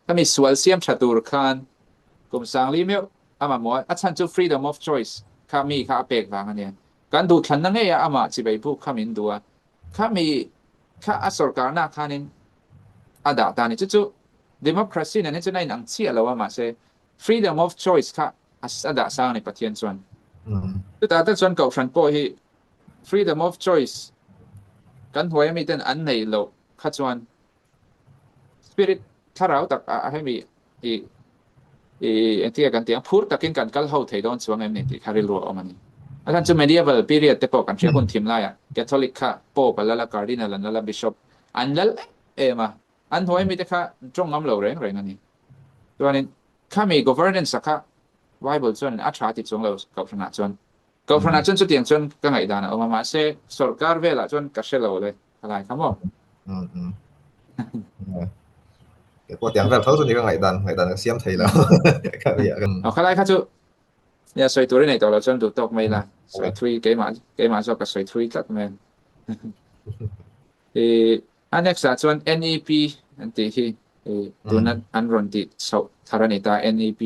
kami sual siam chatur khan kum sang li meu ama mo achan chu freedom of choice kha mi kha pek wang ania kan du than na nge ya ama chi bai bu khamin dua kha mi kha a sarkar na khanin ada ta ni chu democracy na ni chu nai nang chia lawa ma se freedom of choice kha asada sang ni pathian chuan อืม tu ta ta chuan kau fran po hi freedom of choice kan hoi mi ten an nei lo kha chuan spirit tharau tak a he mi entia kan tiang phur takin kan kal ho thei don chuang em ni ti kharil ro omani asan chu medieval period te po kan thia kun thim la ya catholic kha po palala cardinal an la bishop an lal ema an hoi mi te kha tong ngam lo reng reng ani chuanin kha mi governance kha bible chuan a tha ti chung lo kau frana chuan chu tiang chuan ka ngai dana oma ma se sarkar vela chuan ka shelo le alai khamo อืมอืมke po tiang vel thau chu ni ka ngai dan siam thei lo ka ya kan เอาkhalai kha chu ya soi tu nei to lo chuan du tok mai la soi three ke ma so ka soi three tlak men annex a chuan NEP an ti hi tunat an ron ti so tharani ta NEP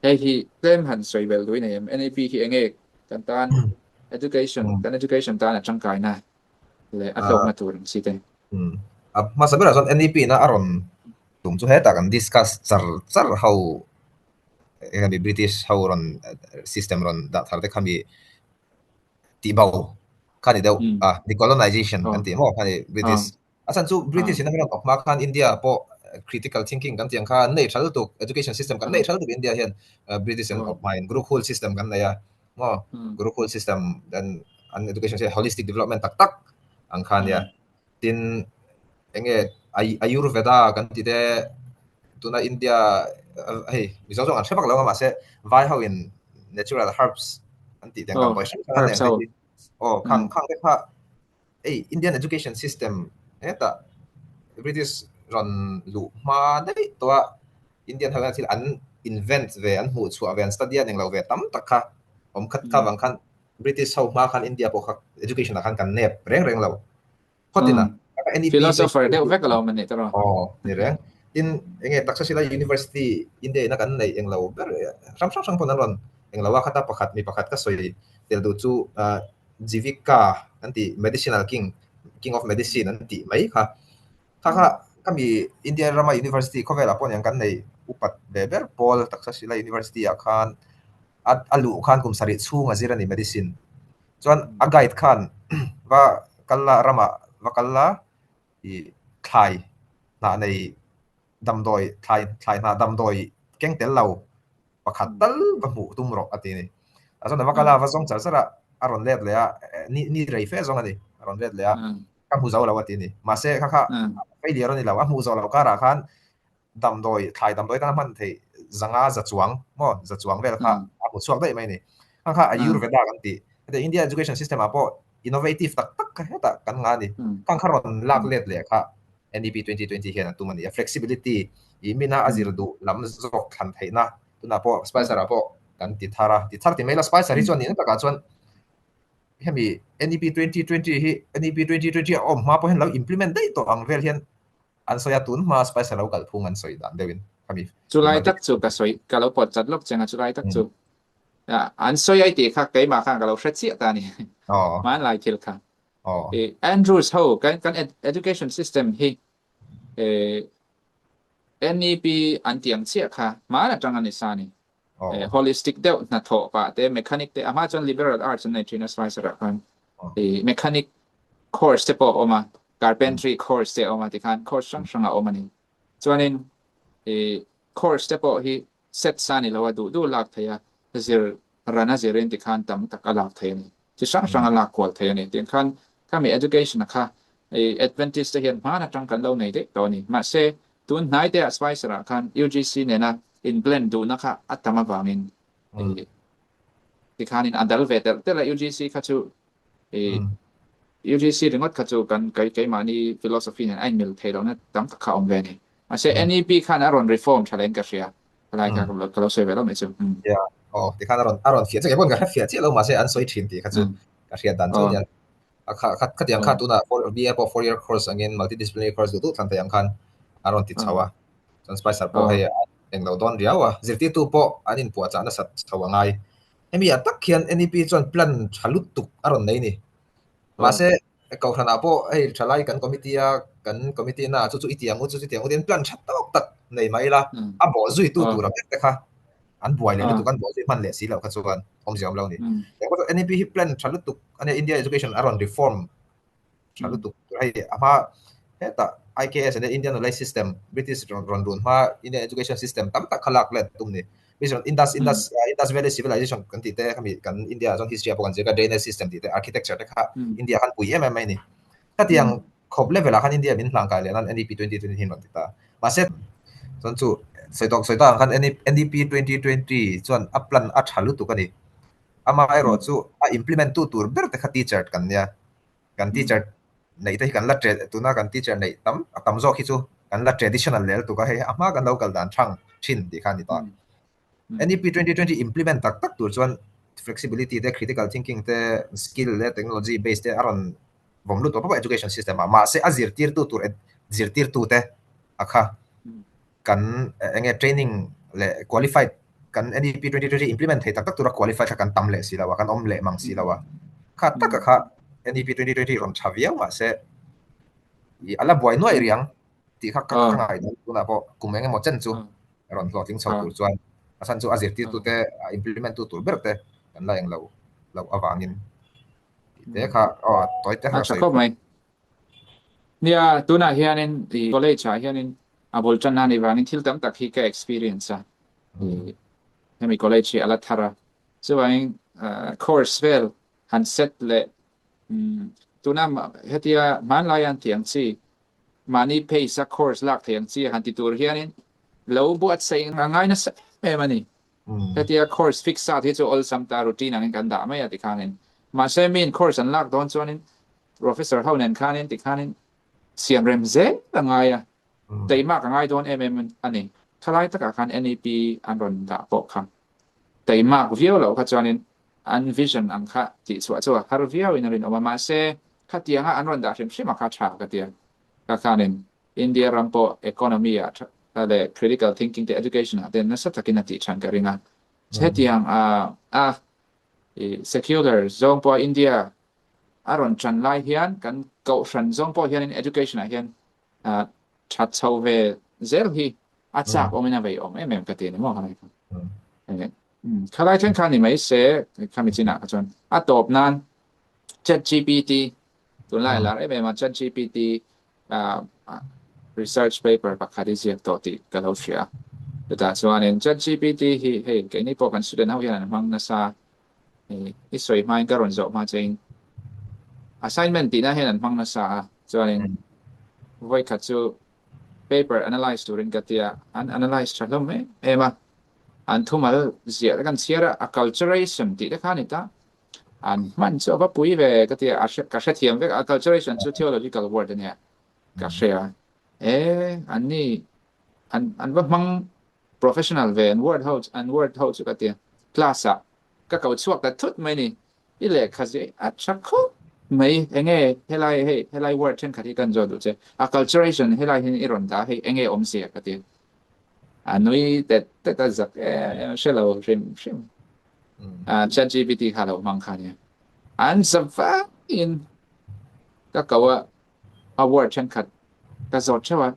hi tlem han soi vel dui nei NEP hi enge kan tan education ta na changkai na le atok na tur si te อืมมาsabira son NEP na aron tum chu heta kan discuss char how kami British how ron system ron da tharte kami ti bau kani deu decolonization kan ti mo kani British asan chu British na ron ok ma khan India po critical thinking kan tiang kha nei thal tu education system kan nei thal tu India hian British and of mind gurukul system kan na ya mo gurukul system dan an education say holistic development tak ang khan ya tin enge ayurveda kan ti de tuna India hey misong an sepak lawa ma se vai how in natural herbs an ti de kan question khang de kha Indian education system eta British ron lu ma dai to Indian haga til an invent ve an hu chu aven study an englo ve tam takha om khat ka wang khan British how ma khan India po kha education khan kan nep reng lo khotina philosopher de vek lo man ni taro ni reng in enge taksasila university India na kan nei englo ber sam pon ron englo wa khata pakhat mi pakhat ka soi tel du chu jivika anti medicinal king of medicine anti mai kha kami India Rama University kovela pon yang kan nei upat beber pol taksasila university akhan alu khan kum sari chunga zirani medicine chuan a guide khan wa kalla Rama wa kalla i thai na nei damdoi thai na damdoi keng tel lau pakhat tal va mu tum ro ati ni asan wa kalla wa zong char sara aron let le ni rei fe zong ani aron let le ka mu zaw lawati ni ma se khaไปเดียวนี่แล้วมูจอเราก็ราคันดำโดยถ่ายดำโดยตั้งมันที่จังอาจะจวงมั้งจะจวงเวลาค่ะมูช่วยได้ไหมนี่ค่ะอายุเวลากันตีแต่ India education system อ่ะพอ innovative ตักแค่กันงานนี่กันขรอนลากเล็ดเลยค่ะ NEP 2020เห็นตัวมันนี่ flexibility อีมีน่าอาจิรดูลำจอกขันไทยนะตัวน่ะพอ spicer อ่ะพอกันติดทาร์ที่ไม่ละ spicer ที่ส่วนนี้นั่นแต่การส่วนเห็นมี NEP 2020 NEP 2020ออกมาพอเห็นเรา implement ได้ตัวอังเวลเห็นอันสอยตุนมาสไปซ์เรากับพุงอันสอยดันเดวินคำนี้จุไลตักจุกับสอยกับเราปลดจัดลกจังจุไลตักจุอันสอยไอตีค่ะไกมาข้างกับเราเสียตานี่มาหลายทีละค่ะแอนดรูส์เฮากัน education system ที่NEP อันเตียงเสียค่ะมาละจังอันนี้ซานี่holistic เดวนัทโถปะแต่ mechanic แต่อามาจน liberal arts ในจีนสไปซ์ระกัน mechanic course ที่พอออกมาcarpentry course te omati khan course sang omani chuanin course te po hi set sani lawa du lak thaya zir rana zirin ti khan tam tak alak thayani chi sang alak kwal thayani tin khan kami education kha advantage te hian ma na tang kan lo nei de to ni ma se tun nai te spice ra khan UGC ne na in blend du na kha atama bangin ti khan in adal vetel te la UGC kha chu UGC ถึงว่าคัจจุกันไกมานี่ philosophy เนี่ยไอ้มิลเทโลนะตั้งตะขาอมเวนี่มาเช่ NEP คันอารอน reform challenge กันเสียอะไรกันเราเซเวลไม่ใช่ ที่คันaron fiat ke pon ka fiat che lo ma se an soi thin ti kha chu ka fiat dan chu ya kha tiang kha tu na for BA for 4-year course again multidisciplinary course tu than tayang khan aron ti chawa chan spicer po he eng lo don riawa zirti tu po anin pu cha na sat chawangai emi atak khian NEP chon plan chalut tuk aron nei ni ma se ko khana po ei thalai kan committee na chu itiang u den plan chatok tak nei mai la a bo zui tu ra te kha an buai le tu kan bo zui man le si lo kha chuan om siam lo niแต่ว่า NEP plan chalut tuk ane India education aron reform chalut tuk hai ama heta IKS and Indian knowledge system British run ma Indian education system tam tak khalak le tum ni based on Indus Valley civilization kan ti te kami kan India zon history apo kan jega drainage system ti te architecture te kha India kan pui mai ni ta tiang khop level kan India min hlang kai le nan NEP 2020 hin ti ta ma set zon chu soi ta kan NEP 2020 chuan aplan a thalu tu kan ni ama ai ro chu a implement tu tur ber te kha teacher kan nia kan teacher nei te kan la tu na kan teacher nei tam zo khi chu kan la traditional level tu ka he ama kan local dan thang chin ti khan ni ta NEP 2020 implement tak tur chuan flexibility te critical thinking te skill le technology based te aron vom lu to pa education system ma se azir tir tu te akha kan enge training le qualified kan NEP 2020 implement he tak tura qualified kan tam le silawa kan om le mang silawa kha tak kha NEP 2020 ron chavia ma se i ala boy no riang ti kha ka ngai tu na po kumeng mo chen chu ron lo ting chau tu chuan asan chu azir ti tu te implement tu tur berte kan la yang lo awangin te kha toy te ha ko mai nia tu na hianin di college hianin abol chan na ni wanin thil tam tak hi ka experience hemi college ala thara so wain course well han set le tuna hetia man layan tiang chi mani pay sa course lak tiang chi han ti tur hianin lo buat sai ngai na e mani hetia course fix sa thi chu all sam ta routine ang kan da mai ati khanin ma se min course an lak don chuanin professor haunen khanin ti khanin siam rem ze ngai ya dei mak ngai don ani thalai taka khan NEP an ron da po kham dei mak view lo kha chuanin an vision ang kha ti chu har view in rin oma se kha tianga an ron da hrim kha tha ka tia ka khanin India rampo economy le critical thinking the education den na satakin ti chan ka ringa se tiang secular zone po India aron chan lai hian kan ko ran zone po hian in education hian chat chau ve zel hi achak omina ve ka ti ni mo hanai khalai chen khan ni mai se kamichina ka chon atop nan ChatGPT tun lai la ma ChatGPT research paper pakhari je to ti ka lo shia ta chuan in ChatGPT hi he ke ni po kan student hau hian mang na sa i soi mai ka ron zo ma chen assignment ti na hian mang na sa chuan in voi kha chu paper analyze during katia an analyze chalom ema an thumal zia kan siara acculturation ti da khanita an man so ba pui ve katia ka shathiam ve acculturation chu theological word ne ka share anni an ba mang professional ve word how chu katia class ka ka chuak ta thut mai ni ile khaje achakho mai enge helai word chen khati kan jo du che acculturation helai hin iron da he enge omsia kati anui that zak shelo shim ChatGPT halo mang khania an sava in ka kawa a word chen khat ka zo chewa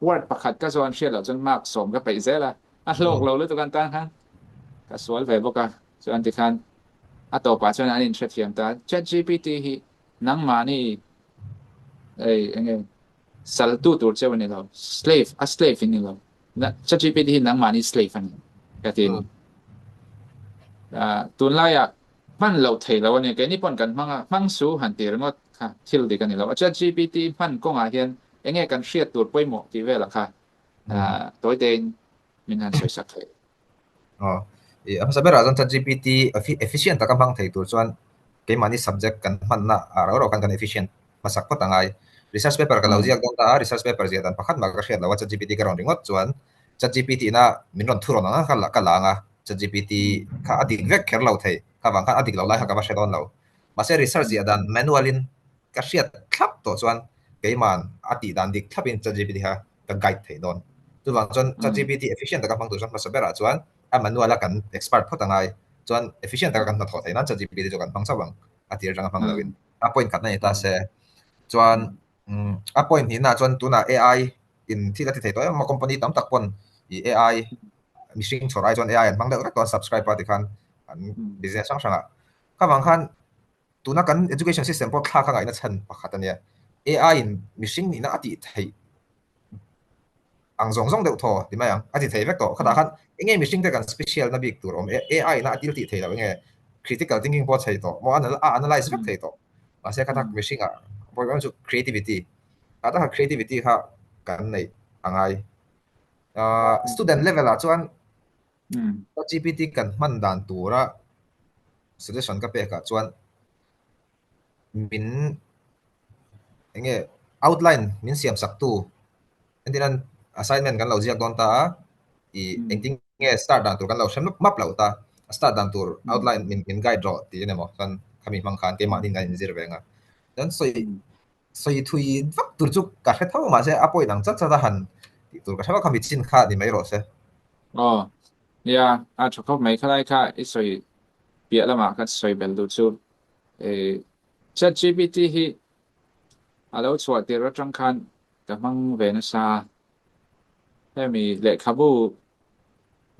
word pakhat ka zo an shelo chen mark som ka pai zela a lok lo lu tu kan tan khan ka sol ve boka so an ti khan ato pa chen an in chathiam ta ChatGPT hi nang mani enge saltu tur che wani lo slave ni lo na ChatGPT nang mani slave ani katin tun la ya man lo thei lo ni ke ni pon kan mang su han tir ngot kha thil di kan ni lo ChatGPT man ko nga hian enge kan hriat tur poimo ti vela kha toy den min han soi sak thei saber azan ChatGPT efficient ta kam hang thei tur chuan ke mani subject kan man na ro kan efficient masak pa tangai research paper ka laujiak dong ta research paper je dan pakhat ma ka hriat lawa ChatGPT ka ron ringot chuan ChatGPT na min ron thuron na ka la nga ChatGPT ค่าอดีตเวกเขรเราไทยค่าบางค่าอดีตเราไล่กับว่าใช้ดอนเรามาเส research อัน manual in ก็เสียทับตัวส่วนเกี่ยมันอดีตดันดิทับเป็น ChatGPT ฮะก็ guide ไทยดอนส่วนจน ChatGPT efficient กับฟังตัวส่วนมาสเปร่าส่วนmanual กัน expert พอตั้งไงส่วน efficient กับกันถอดไทยนั้น ChatGPT จะกันฟังสว่างอดีตจังฟังเราวินpoint กันในตาเสส่วนpoint นี้นะส่วนตัวน่ะ AI in ที่ละที่ไทยตัวมา company ตั้มตักปน AI machine ชอไรส่วน AI บางเรื่องตอน subscribe ปฏิคันอัน business ช่างๆก็บางครั้งตัวนักการ education system พอคลาข้างในนั่นฉันปะขัดเนี่ย AI in machine นี่น่าติดไทยอังสงเดือดทอดีไหมยังอติดไทยเวกตัวขนาดนั้นเองmachine แต่กัน special นะบิ๊กตัวAI น่าติดไทยแล้วเอง critical thinking พอใช่ตัวมันanalyze เวกไทยตัวมาเสียขนาด machine พอว่าจุ creativity ถ้า creativity ค่ะกันในอังไงstudent level ส่วนGPT กันมันดันตัวละ suggestion ก็เป็นกับส่วนมินoutline มินเสียมสักตัวอันที่นั้น assignment กันเราเรียกดอนตาจริงๆstart ดันตัวกันเราใช้มัพเราตา start ดันตัว outline มิน guide draw ตีเนี่ยมั้งกันคำมีบางครั้งเกมดิ้งกันเสียเองดัง所以推ฟักตัวจุกการใช้เท่ามาใช่อภัยหลังจากจะหันตัวก็ใช้ว่าคำวิจิตรค่าดีไหมหรอใช่เนี่ยชอบเขาไม่ค่อยค่ะสวยเปียละมาก็สวยเบลดูจูChatGPT ที่เราสวดเดี๋ยวจังคันกับมังเวนซาให้มีเลขบู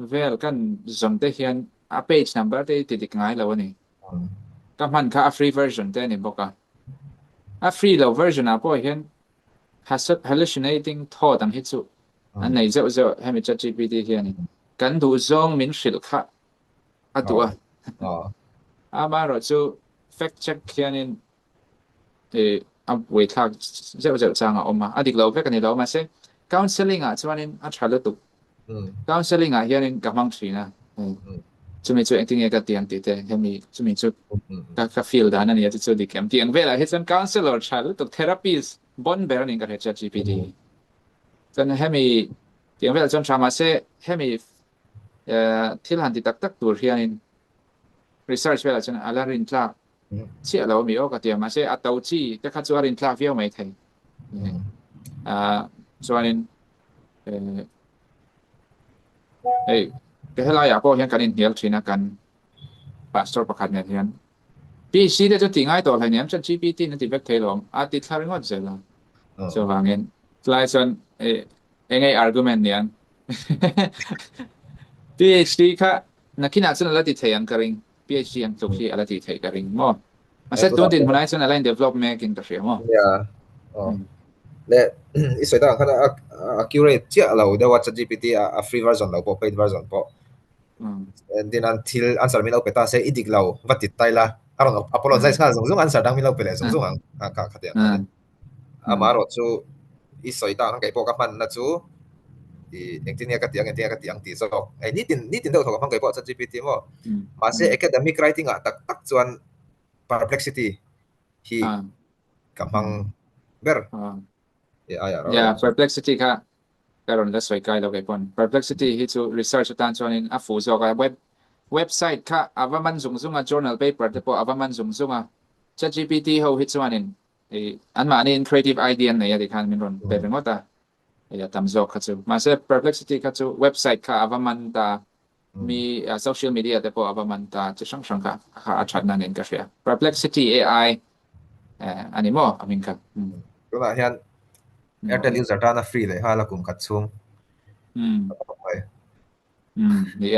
เวลกันจงได้เห็นpage number ได้ติดง่ายแล้วนี่กับมันค่ะ free version ได้นี่บอกfree แล้ว version พอเห็น hallucinating ท่อต่างหิจุอันไหนจะให้มี ChatGPT เห็นกันดูจงมินสิลค่ะตัวมาเราจะ fact check เห็นเวทักจะจังออกมาอดีตเรากันนี่เรามาเช่น counseling ส่วนนี้ชาลตุcounseling เห็นกับมังสีนะจะมีจุดเองที่เนี่ยก็เตียงติดให้มีจะมีจุดก็ฟีลด้านนั้นเนี่ยจะจุดดีเข้มเตียงเวลาเห็น counselor ชาลตุ therapist บนเบอร์นี่ก็เห็น ChatGPT จนให้มีเตียงเวลาจนชามาเช่ให้มีที่หลังติดตักตัวเรียน research เวลาจนอะไรรินทราเชื่อเรามีโอกาสเดียวมาเช่อตัวจีแต่ข้าจวนรินทราเวียวไม่ถึงส่วนก็ให้เราอยากบอกเห็นการอินเดียชีนะกันปัสสาวะประคันเนี่ยเห็นปีชีเดี๋ยวจะติ่งง่ายตัวอะไรเนี่ยฉัน GPT นั่นติดเวกเทลล์ติดทาริงว่าเสร็จแล้วส่วนว่าเงี้ยหลายส่วนargument เนี่ย PhD ค่ะนักขีณาส่วนอะไรติดเทียงกันริง PhD ยังจบที่อะไรติดเทียงกันริงมั้งมาเสร็จตัวดินคนไหนส่วนอะไร development กินตัวเสียมั้งและอีส่วนต่างกันaccurate เจ้าเราเดี๋ยวว่า ChatGPT free version เราพอ paid version พอดินันที่ answer มีเราไปตาเสียอีดิกเราวัดติดไตละapologize ค่ะส่ง answer ดังมีเราไปเลยส่งขัดอย่างมารอดจูอีส่วนต่างกันไก่พอกับมันนะจูอย่างที่เนี่ยก็เตียงตีสอกนี่ตินเท่ากับมันไก่พอ ChatGPT มั้งมาเสีย academic writing ตักส่วน perplexity ที่กับมันเบอร์perplexity ค่ะการันตีสวยกายเราไก่ปน perplexity ที่จู research ต่างๆนี่ฟูจอกเว็บไซต์ค่ะว่ามันส่งjournal paper แต่พอว่ามันส่งChatGPT เขาฮิตส่วนนี้อันมานี่ creative idea เนี่ยที่คันมันเป็นว่าทำจอกค่ะจูมาเสีย perplexity ค่ะจูเว็บไซต์ค่ะว่ามันตามี social media แต่พอว่ามันตาจะช่างค่ะอาจารย์นั่นเองก็เสีย perplexity AI อันนี้มั้งมิงค่ะก็ว่าเห็น Airtel user ท่านฟรีเลยฮะแล้วกลุ่มขัดช่วงนี่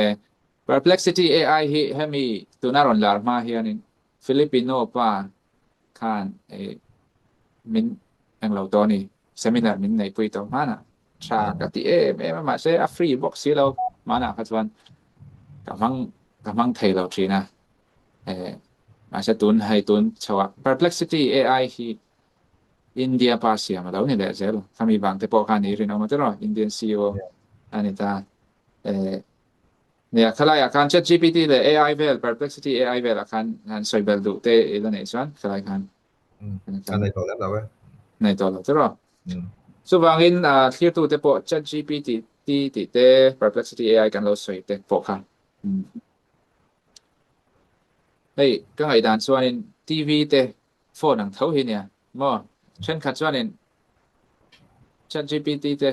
perplexity AI ให้มีตัวน่ารักหลายมากเฮียนี่ฟิลิปปิโนป่ะคันมินอย่างเราตัวนี้เซมินาร์มินในปุยตัวมานะชากติมาเสียฟรีบ็อกซ์เรามานะคัจวันกำลังเทเราทีนะมาเสียตุนให้ตุนชาว perplexity AI ที่อินเดียภาษามาแล้วนี่แหละเจ้าถ้ามีบางแต่พอคันนี้เรียนออกมาตลอดอินเดีย CEO อันนี้ตาเนี่ยขลายอาการ ChatGPT เลย AI เวล perplexity AI เวลอาการสวยเบลดูเตะอีแล้วเนี่ยส่วนขลายการในตัวแล้วเราในตัวเราตลอดส่วนบางอินที่ตัวเตะพอ ChatGPT ที่เตะ perplexity AI กันเราสวยเตะพอคัน เฮ้ยก็ไอ้ด่านส่วนนี้ทีวีเตโฟนหนังเท่าหิเนี่ยมอฉันขัดส่วนนี้ฉัน GPT เต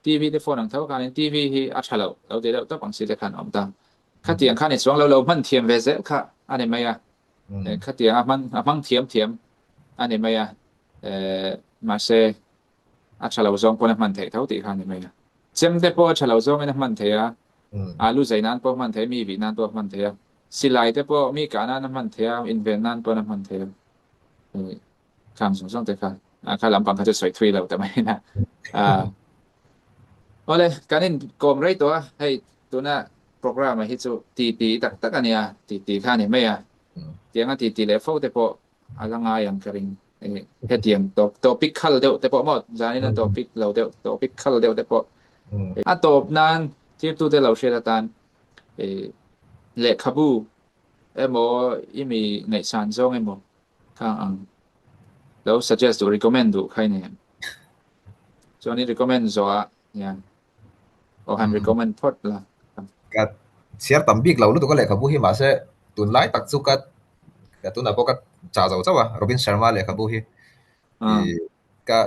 ทีวีเตโฟนหนังเท่ากันทีวีที่อัจฉริยะเราเดี๋ยวต้องบังคับกันออกตามขัดเตียงขัดในส่วนเรามันเทียมเวเซค่ะอันนี้ไม่ขัดเตียงมันเทียมอันนี้ไม่มาเซอัจฉริยะส่งคนมันเท่าที่ขัดนี่ไม่เจมเตพออัจฉริยะส่งมันมันเท่อาลูใจนั้นพวกมันเท่มีวินั้นพวกมันเท่สิไลเตพอมีการนั้นมันเท่อินเวนนั้นพวกมันเท่คำส่งแต่ค่ะข้าลำพังเขาจะสวยทวีเราแต่ไม่นะโอเลยการนี้กลมไรตัวให้ตัวน่ะโปรแกรมมาฮิตสุตีตักอันนี้ตีข้านี่ไม่เตียงตีเลเวลแต่พออะไรง่ายอย่างกระดิ่งเฮ็ดเตียงตัวพิกคัลเดียวแต่พอหมดจานี่นั่นตัวพิกเราเดียวตัวพิกคัลเดียวแต่พอตัวนั้นที่ตัวเดียวเราเชื่อตานเลขบูโมอีมีในสารส่งโมข้างแล้ว suggest to recommend ดูใครเนี่ยส่วนนี้ recommend ซะเนี่ยhan recommend pot lah ka share tambik lo lu to ka le khabu hi ma se tun lai tak chu ka tu na pokat cha zo chawa Robin Sharma le khabu hi ka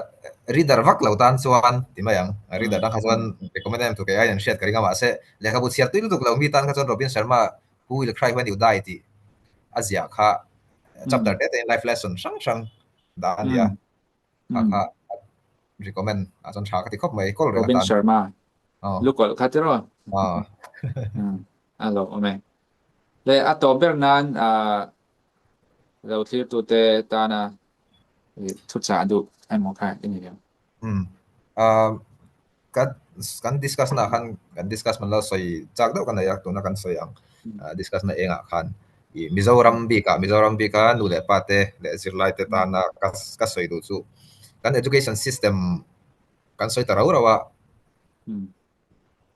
reader vak lo tan chuan ti ma yang reader da khawan recommend em to ke ai an share karinga ma se le khabu share tu lu to lo mi tan ka chon Robin Sharma who will cry when you die ti azia kha chapter te life lesson sang da dia kha recommend asan cha ka ti khop mai kol re Robin Sharmaลูกก็คัดรอฮัลโหลโอเคเลยตัวเบอร์นั้นเราที่ตัวเตตานะทุกสาดูไอ้หมอค่ะนี่เดียวกันดิสคัสนะกันดิสคัสมันแล้วใส่จากเดียวกันนะอยากตัวนักกันใส่ยังดิสคัสนะเองอ่ะคันมิโซรัมบีกานูเลปาเตเลซิร์ไลเตตานะกัสใส่ดูซูกัน education system กันใส่ตระเราว่า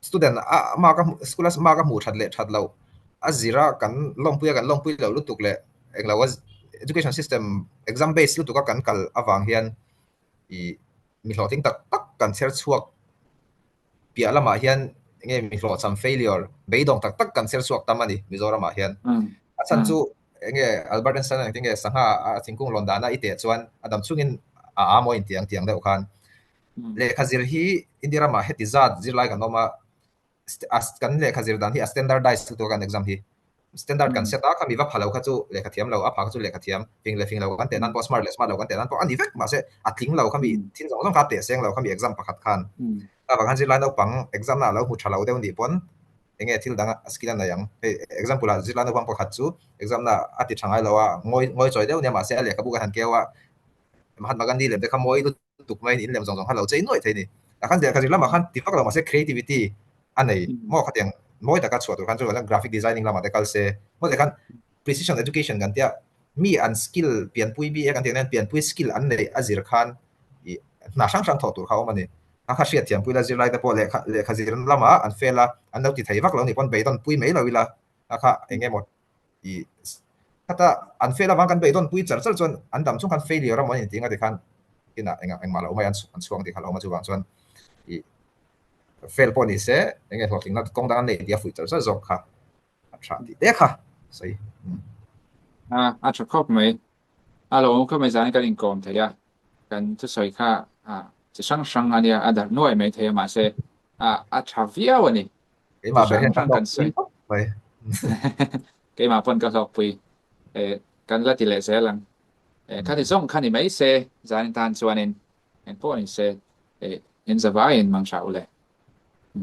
student maka schoolas maka mu that lo azira kan longpui lo lutuk le engla was education system exam based lutuk kan kal awang hian I mi hloting tak kan ser chuak pia lama hian nge mi hlot some failure beidong tak kan ser chuak tamani Mizoram ma hian asan chu nge Albert Einstein nge sangha thingkung londana ite chuan adam chungin mo in tiang deuh khan le khazir hi indira ma hetizat zirlai kan noma kan le khazir dan hi standardized to kan exam hi standard kan seta kami va phalo kha chu le khathiam lo apha chu le khathiam ping lo kan te nan po smart lo kan te nan po ani vek ma se atling lo kami thin jong kha te seng lo kami exam pakhat khan ta bang han zirlai no pang exam na lo hu thalo deu ni pon enge thil dang skill na yang example a zirlai no pang pakhat chu exam na ati thangai lo wa ngoi choi deu ne ma se le ka bu ka han kewa Mahatma Gandhi le de kha moi tuk mai in lem jong ha lo chei noi the ni akan de khazir lama khan tifak lo ma se creativity anei mo khateng moi ta ka chhuat kan chu kan graphic designing lama de kal se mo de kan precision education kan tia mi an skill pian pui bi kan tia pian pui skill an nei azir khan na sang tho tur kha mani kha hriat thiam pui la zir lai ta po le khazir lama an fela an no ti thei vak lo ni pon beidon pui mai lo ila kha enge mo I kata an fela wang kan beidon pui char chon an dam chung kan failure mo ni tinga de kan ina engma lo mai an chuang ti khalo ma chu wang chuan fail pon ise enge thoking na kong dan nei dia future sa zok kha acha ti de kha sei acha khop mai alo ko mai zan kan in kom thaya kan chu soi kha chi sang ania adar noi mai thaya ma se acha via wani ke ma be kan sei bai ke ma pon ka lok pui kan la ti le se lang kan ti song kan ni mai se zan tan chuanin en po ni se in zavai in mang sha ule